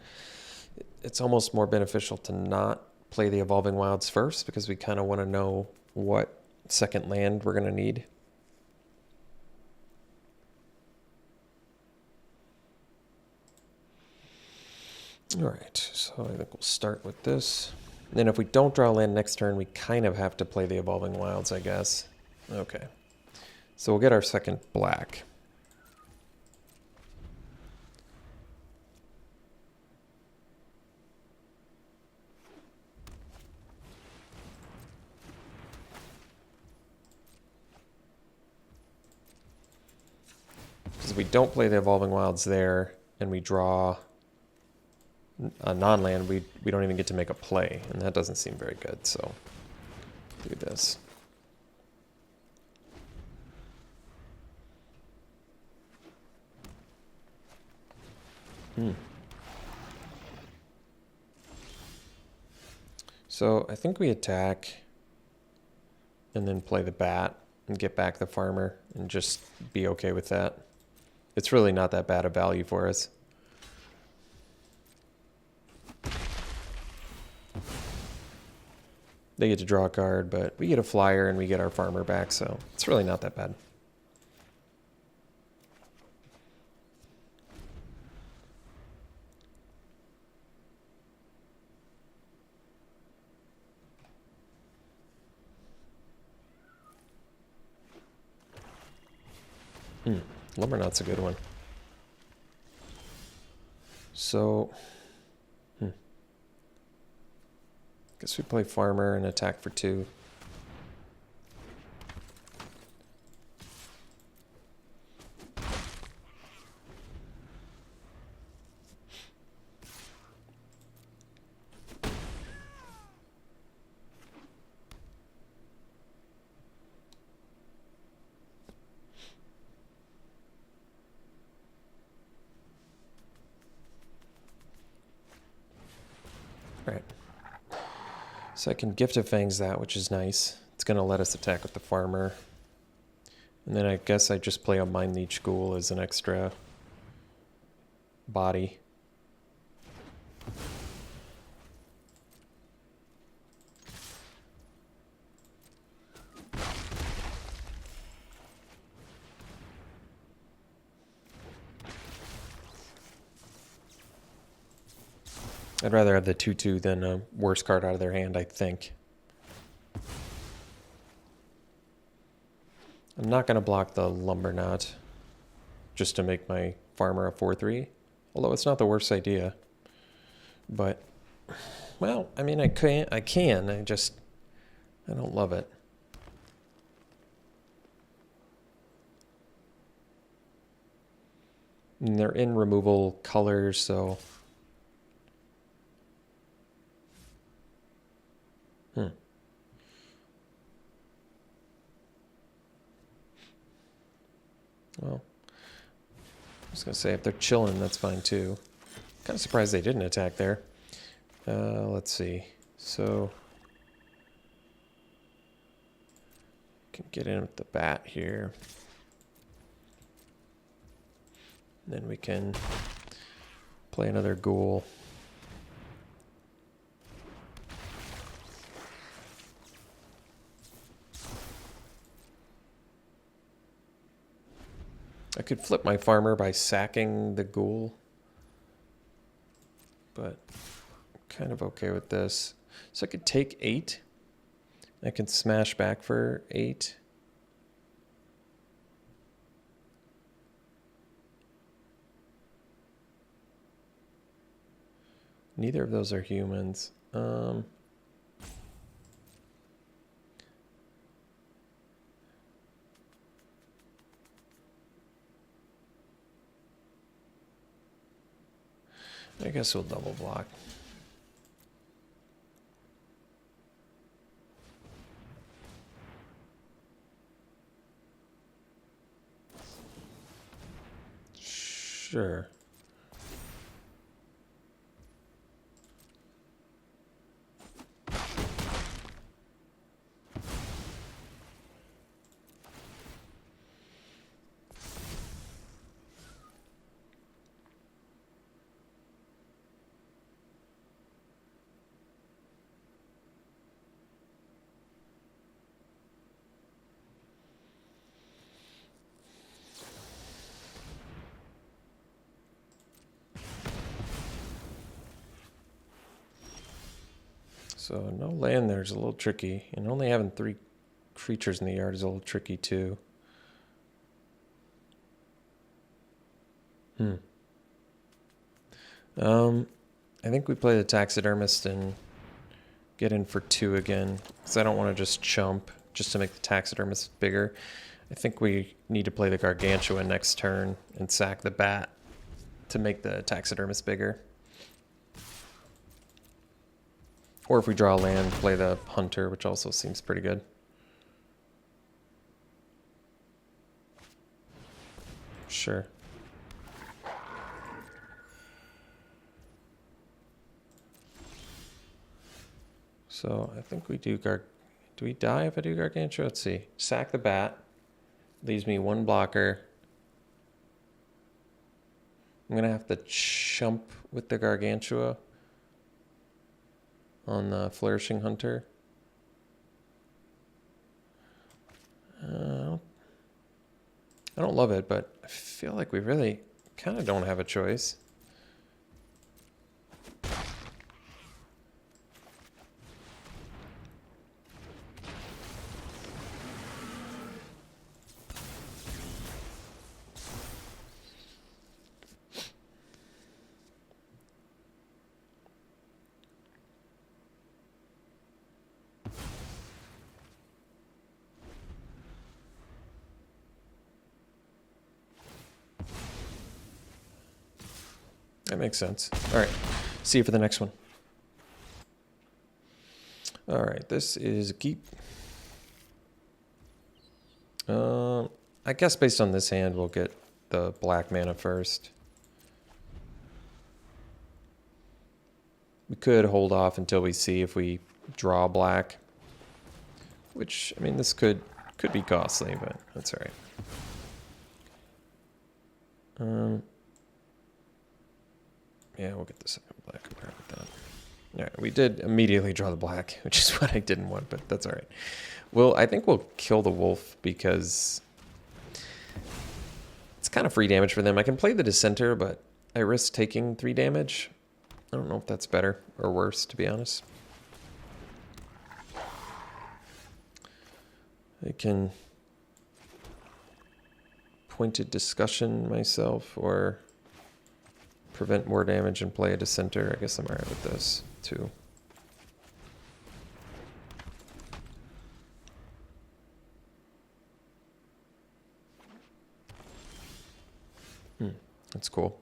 it's almost more beneficial to not play the Evolving Wilds first because we kind of want to know what second land we're going to need. All right, so I think we'll start with this. And then if we don't draw land next turn, we kind of have to play the Evolving Wilds, I guess. Okay. So we'll get our second black. Because if we don't play the Evolving Wilds there, and we draw a non-land, we don't even get to make a play, and that doesn't seem very good, so do this. So I think we attack and then play the bat and get back the farmer and just be okay with that. It's really not that bad a value for us. They get to draw a card, but we get a flyer and we get our farmer back, so it's really not that bad. Lumbernot's a good one. So, guess we play farmer and attack for 2. Right. So I can Gift of Fangs that, which is nice. It's going to let us attack with the farmer. And then I guess I just play a Mind Leech Ghoul as an extra body. I'd rather have the 2/2 than a worse card out of their hand, I think. I'm not going to block the Lumbernot just to make my farmer a 4/3, although it's not the worst idea. But, well, I mean, I don't love it. And they're in removal colors, so... Well, I was going to say, if they're chilling, that's fine too. Kind of surprised they didn't attack there. Let's see. So, can get in with the bat here. And then we can play another ghoul. I could flip my farmer by sacking the ghoul, but I'm kind of okay with this. So I could take 8. I can smash back for 8. Neither of those are humans. I guess we'll double block. Sure. So no land there is a little tricky, and only having 3 creatures in the yard is a little tricky too. I think we play the taxidermist and get in for 2 again, because I don't want to just chump just to make the taxidermist bigger. I think we need to play the gargantua next turn and sack the bat to make the taxidermist bigger. Or if we draw land, play the hunter, which also seems pretty good. Sure. So I think we do do we die if I do Gargantua? Let's see. Sack the bat. Leaves me one blocker. I'm going to have to chump with the Gargantua on the Flourishing Hunter. I don't love it, but I feel like we really kind of don't have a choice. That makes sense. All right, see you for the next one. All right, this is a keep. I guess based on this hand, we'll get the black mana first. We could hold off until we see if we draw black. Which, I mean, this could be costly, but that's all right. Yeah, we'll get the second black. I'm right with that. All right, we did immediately draw the black, which is what I didn't want, but that's all right. Well, I think we'll kill the wolf because it's kind of free damage for them. I can play the dissenter, but I risk taking 3 damage. I don't know if that's better or worse, to be honest. I can pointed discussion myself or prevent more damage and play a dissenter. I guess I'm alright with this too. That's cool.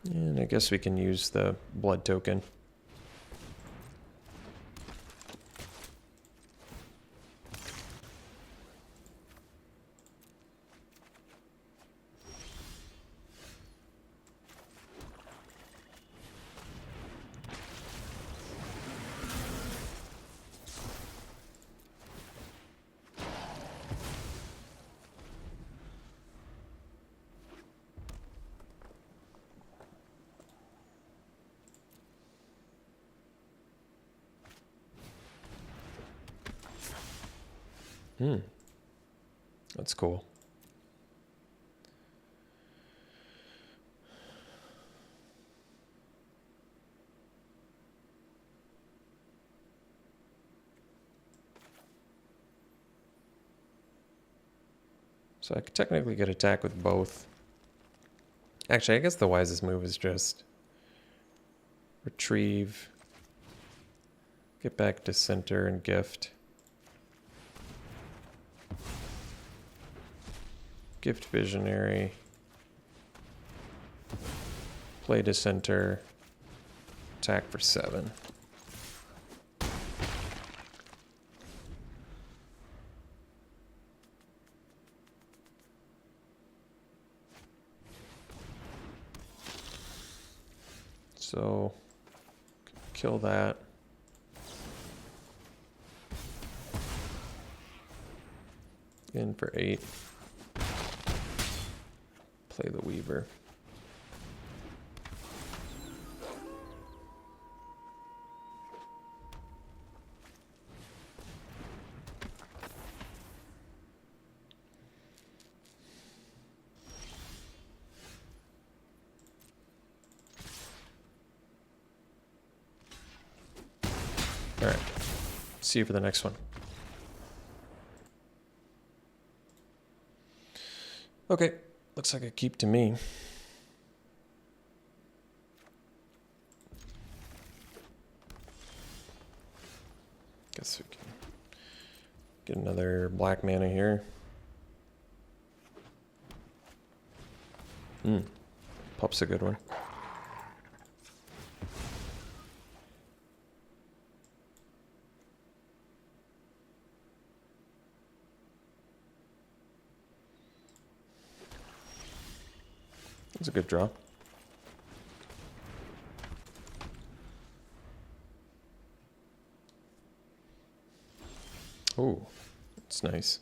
And I guess we can use the blood token. That's cool. So I could technically get attack with both. Actually, I guess the wisest move is just retrieve, get back to center and gift. Gift Visionary, play to center, attack for 7. So, kill that. In for 8. Play the Weaver. All right. See you for the next one. Okay. Looks like a keep to me. Guess we can get another black mana here. Pup's a good one. It's a good draw. Oh, it's nice.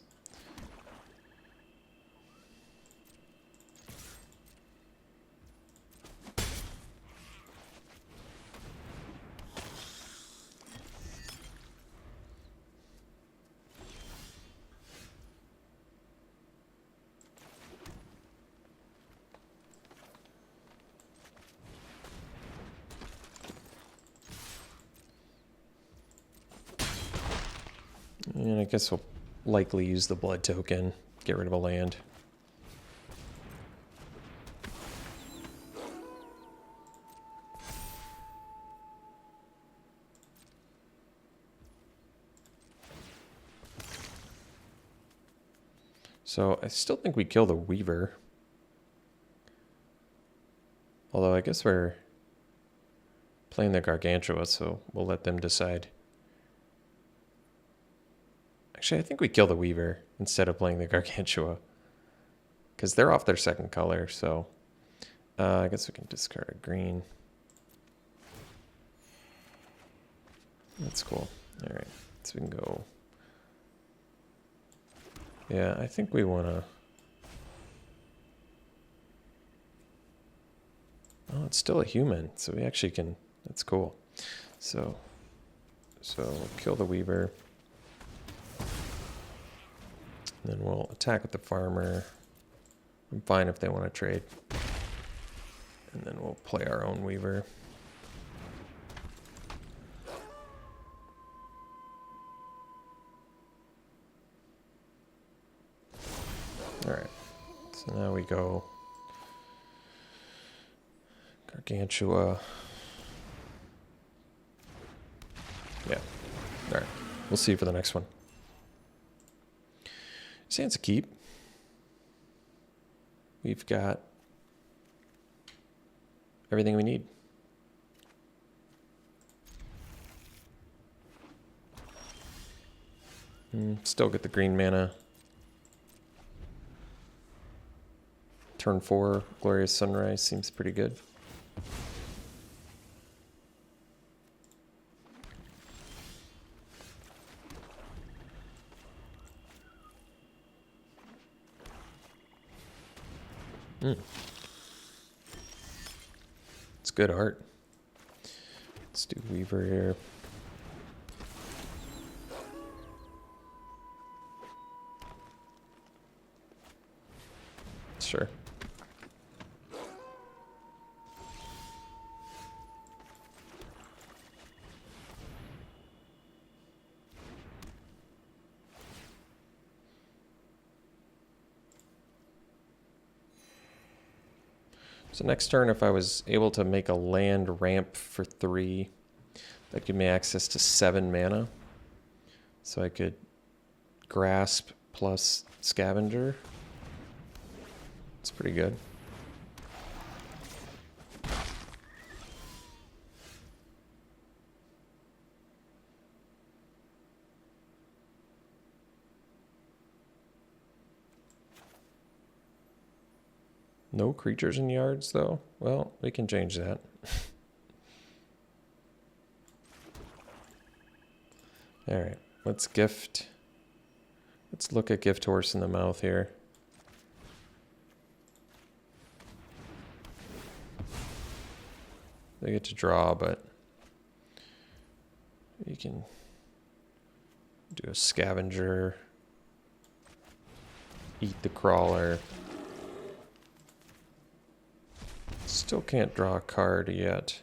And I guess we'll likely use the blood token, get rid of a land. So I still think we kill the Weaver. Although I guess we're playing the Gargantua, so we'll let them decide. Actually, I think we kill the Weaver instead of playing the Gargantua. Because they're off their second color, so I guess we can discard a green. That's cool. All right, so we can go. Yeah, I think we want to. Oh, it's still a human, so we actually can. That's cool. So we'll kill the Weaver. And then we'll attack with the farmer. I'm fine if they want to trade. And then we'll play our own Weaver. Alright. So now we go Gargantua. Yeah. Alright. We'll see you for the next one. Sands a keep. We've got everything we need. Still get the green mana. Turn 4, Glorious Sunrise seems pretty good. It's good art. Let's do Weaver here. Sure. So next turn, if I was able to make a land ramp for 3, that give me access to 7 mana. So I could grasp plus scavenger. It's pretty good. No creatures in yards, though? Well, we can change that. All right, let's gift. Let's look at Gift Horse in the Mouth here. They get to draw, but you can do a scavenger, eat the crawler. Still can't draw a card yet.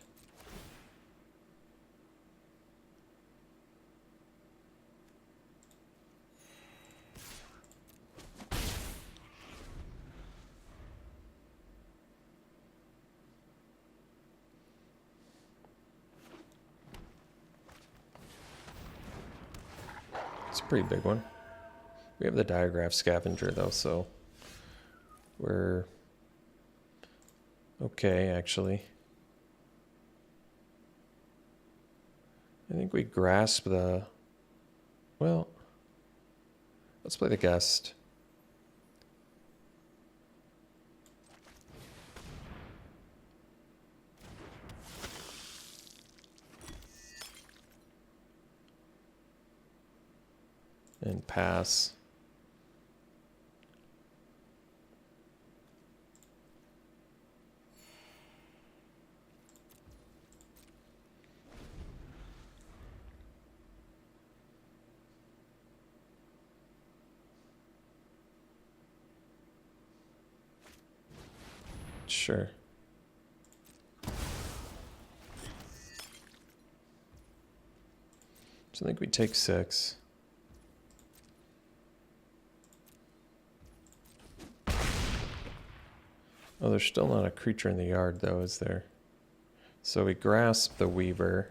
It's a pretty big one. We have the Diagraph Scavenger though, so we're okay, actually. I think we grasp the... Well, let's play the guest. And pass. Sure. So I think we take 6. Oh, there's still not a creature in the yard, though, is there? So we grasp the Weaver.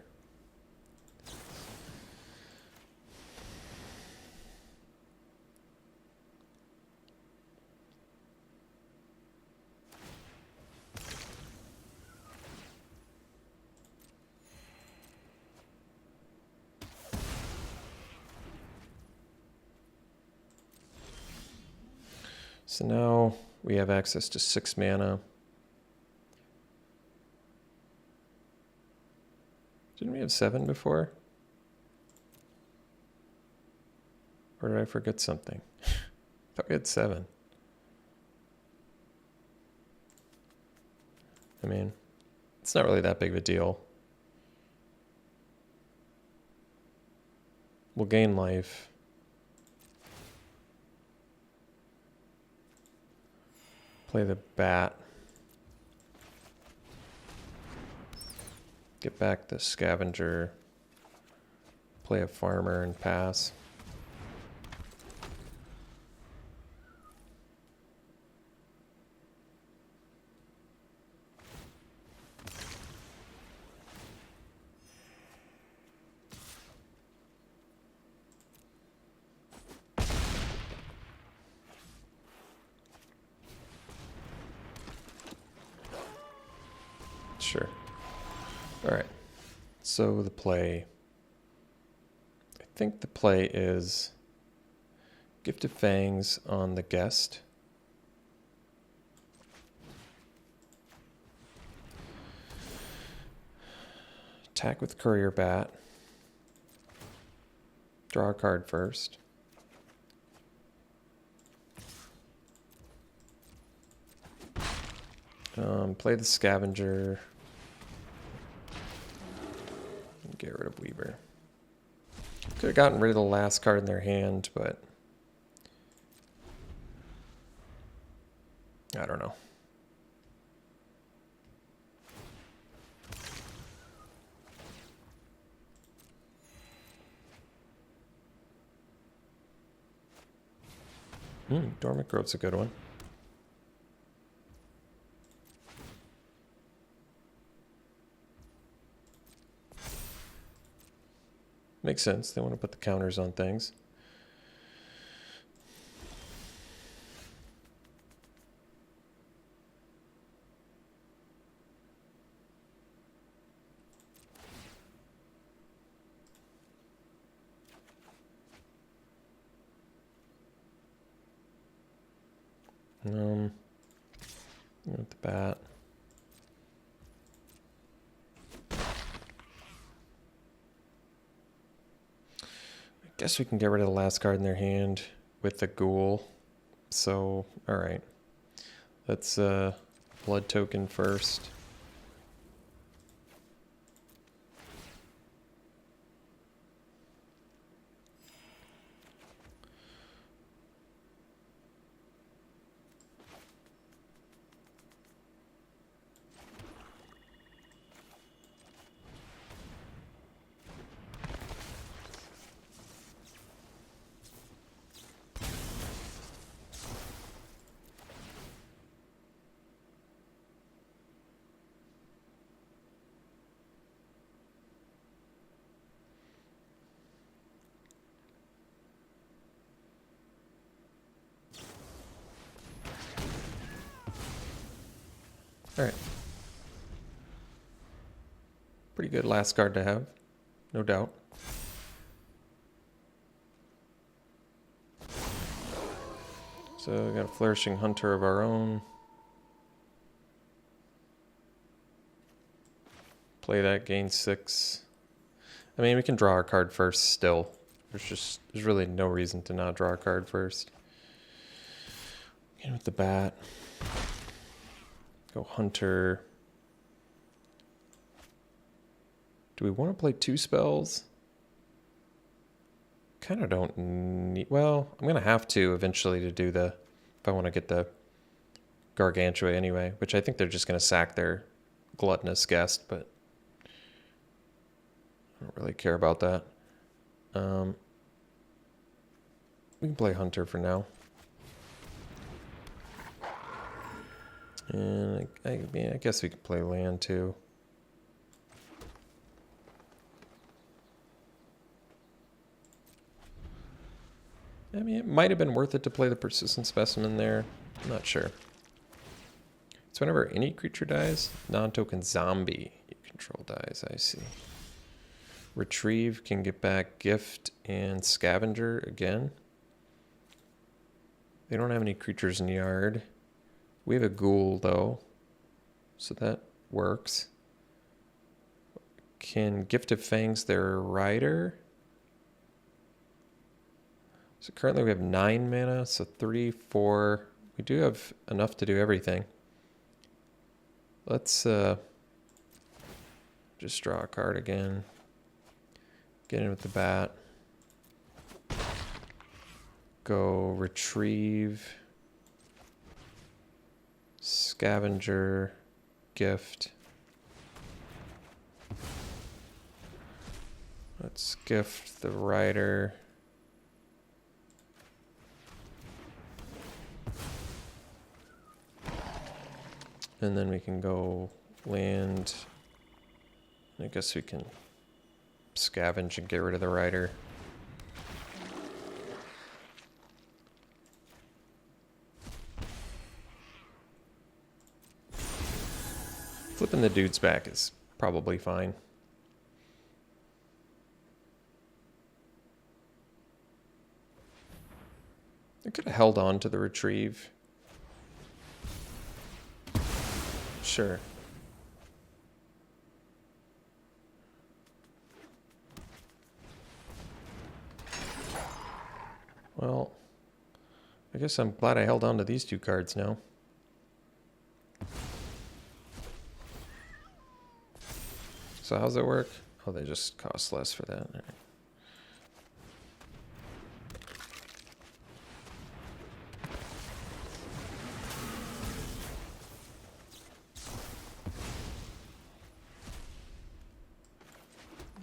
So now we have access to 6 mana. Didn't we have 7 before? Or did I forget something? I thought we had 7. I mean, it's not really that big of a deal. We'll gain life. Play the bat. Get back the scavenger. Play a farmer and pass. Sure. All right. So the play. I think the play is Gift of Fangs on the guest. Attack with Courier Bat. Draw a card first. Play the Scavenger. And get rid of Weaver. Could have gotten rid of the last card in their hand, but I don't know. Dormant Grove's a good one. Makes sense. They want to put the counters on things. With the bat. I guess we can get rid of the last card in their hand with the ghoul. So, all right. Let's blood token first. All right. Pretty good last card to have, no doubt. So we got a Flourishing Hunter of our own. Play that, gain 6. I mean, we can draw our card first still, There's really no reason to not draw a card first. Get with the bat. Go Hunter. Do we want to play 2 spells? Kind of don't need... Well, I'm going to have to eventually to do the... If I want to get the Gargantua anyway, which I think they're just going to sack their gluttonous guest, but I don't really care about that. We can play Hunter for now. And I guess we could play land too. I mean, it might have been worth it to play the Persistent Specimen there. I'm not sure. So whenever any creature dies, non-token zombie you control dies, I see. Retrieve can get back Gift and Scavenger again. They don't have any creatures in the yard. We have a ghoul though, so that works. Can Gift of Fangs their rider? So currently we have 9 mana, so 3, 4. We do have enough to do everything. Let's just draw a card again. Get in with the bat. Go Retrieve. Scavenger. Gift. Let's gift the rider. And then we can go land. I guess we can scavenge and get rid of the rider. Flipping the dudes back is probably fine. I could have held on to the retrieve. Sure. Well, I guess I'm glad I held on to these 2 cards now. So how's it work? Oh, they just cost less for that. All right.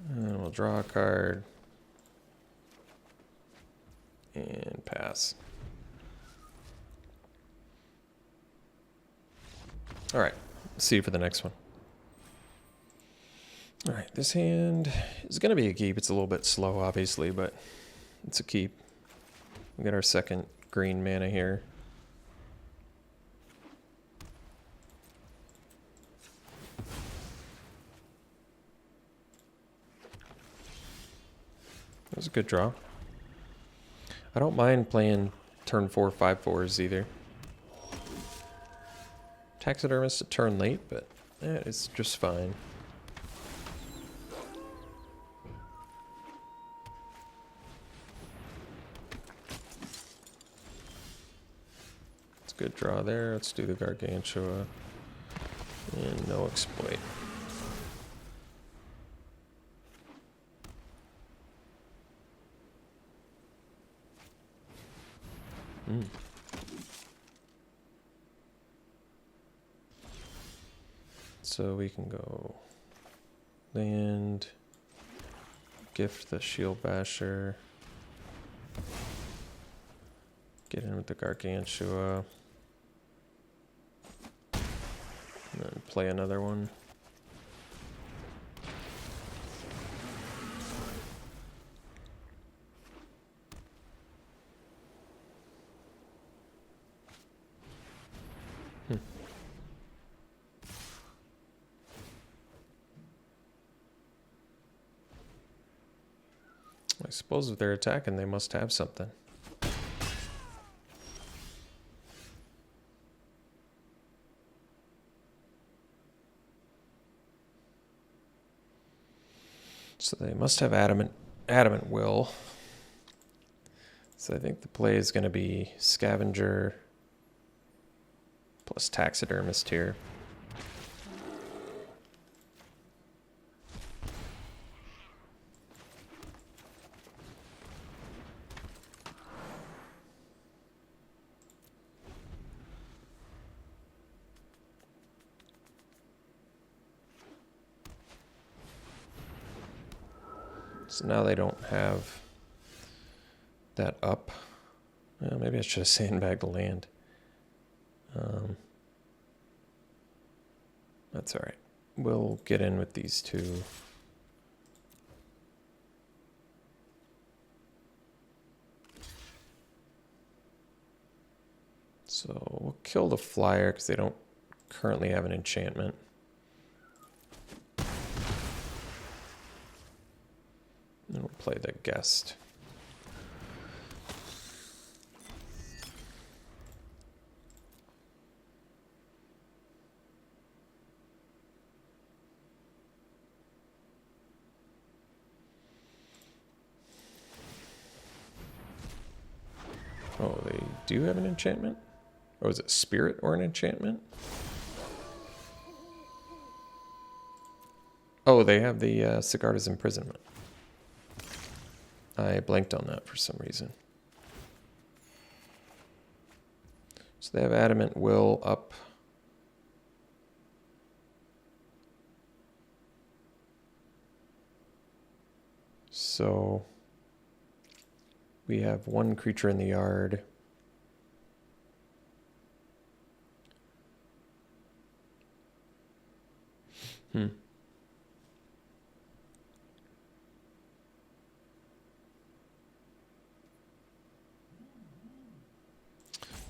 And we'll draw a card. And pass. All right, see you for the next one. All right, this hand is going to be a keep. It's a little bit slow, obviously, but it's a keep. We got our second green mana here. That was a good draw. I don't mind playing turn 4 5/4s either. Taxidermist a turn late, but it's just fine. It's a good draw there. Let's do the Gargantua. And no exploit. So we can go land, gift the Shield Basher, get in with the Gargantua, and then play another one. I suppose if they're attacking, they must have something. So they must have adamant will. So I think the play is going to be Scavenger plus Taxidermist here. So now they don't have that up. Well, maybe I should have sandbagged the land. That's all right. We'll get in with these two. So we'll kill the flyer because they don't currently have an enchantment. And we'll play the guest. Oh, they do have an enchantment? Or is it spirit or an enchantment? Oh, they have the Sigarda's Imprisonment. I blanked on that for some reason. So they have Adamant Will up. So we have one creature in the yard.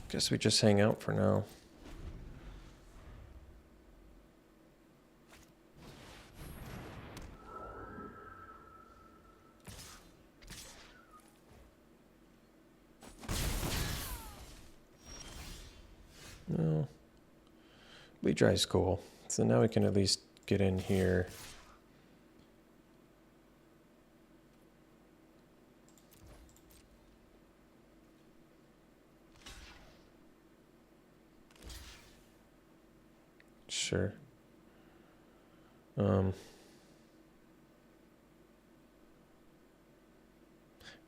Guess we just hang out for now. No. Bleed Dry is cool. So now we can at least get in here. Sure.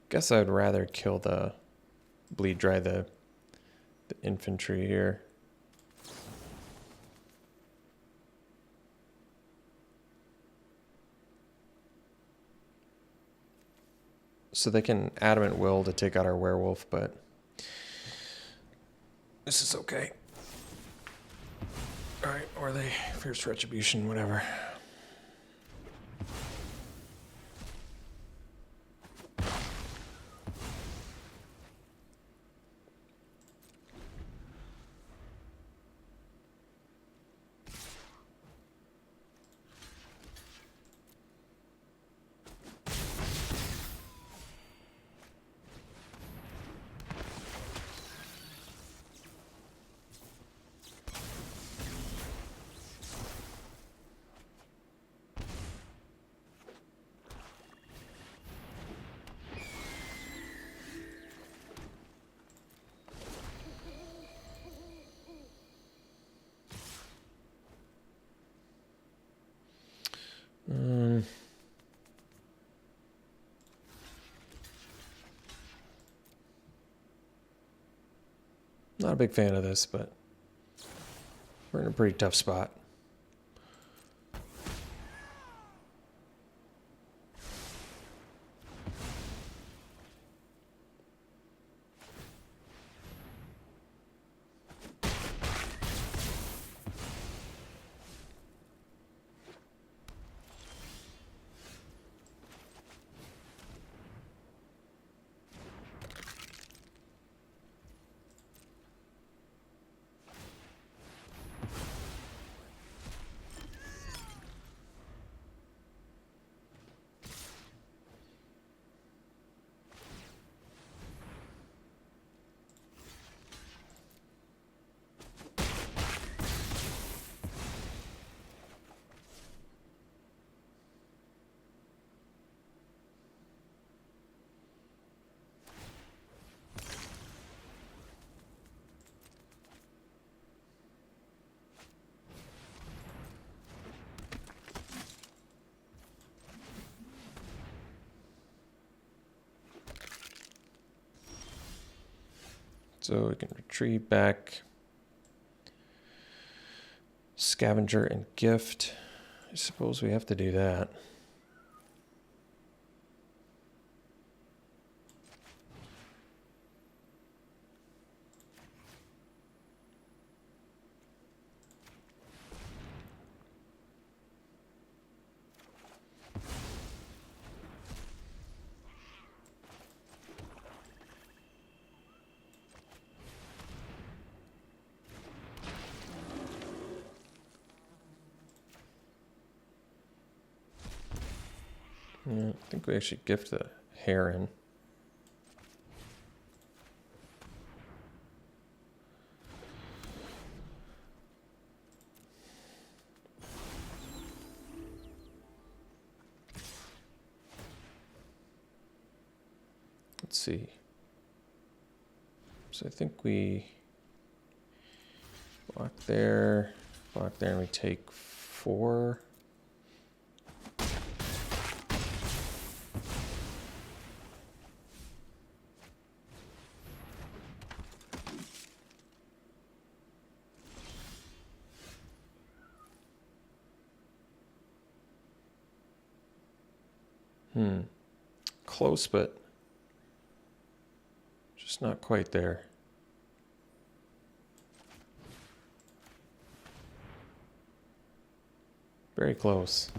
Guess I'd rather kill the Bleed Dry the infantry here. So they can Adamant Will to take out our werewolf, but this is okay. Alright, or they Fierce Retribution, whatever. Not a big fan of this, but we're in a pretty tough spot. So we can retrieve back Scavenger and Gift. I suppose we have to do that. Yeah, I think we actually gift the Heron. Let's see. So I think we block there, and we take 4. Close, but just not quite there. Very close.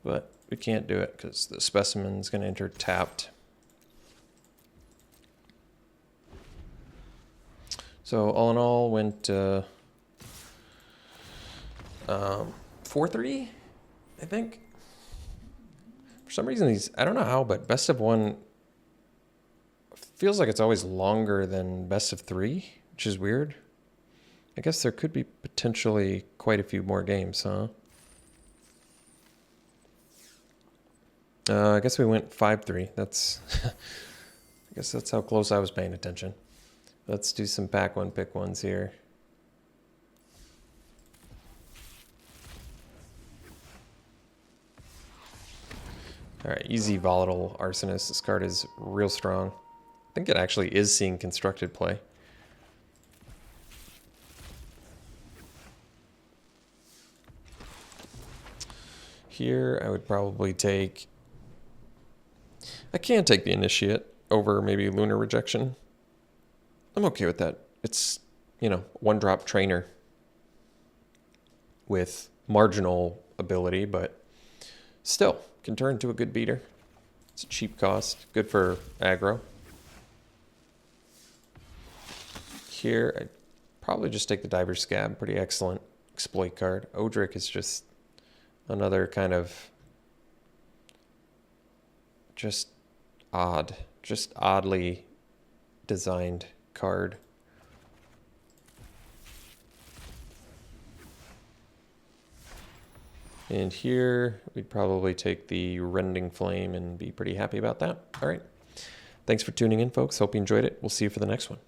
But we can't do it because the specimen's going to enter tapped. So all in all, went 4-3, I think. For some reason, I don't know how, but best of 1 feels like it's always longer than best of 3, which is weird. I guess there could be potentially quite a few more games, huh? I guess we went 5-3. That's, I guess that's how close I was paying attention. Let's do some pack 1, pick 1s here. All right, easy Volatile Arsonist. This card is real strong. I think it actually is seeing constructed play. Here, I would probably take... I can take the Initiate over maybe Lunar Rejection. I'm okay with that. It's, you know, 1-drop trainer with marginal ability, but still can turn into a good beater. It's a cheap cost, good for aggro. Here, I'd probably just take the Diver's Scab, pretty excellent exploit card. Odric is just another kind of just oddly designed card. And here, we'd probably take the Rending Flame and be pretty happy about that. All right. Thanks for tuning in, folks. Hope you enjoyed it. We'll see you for the next one.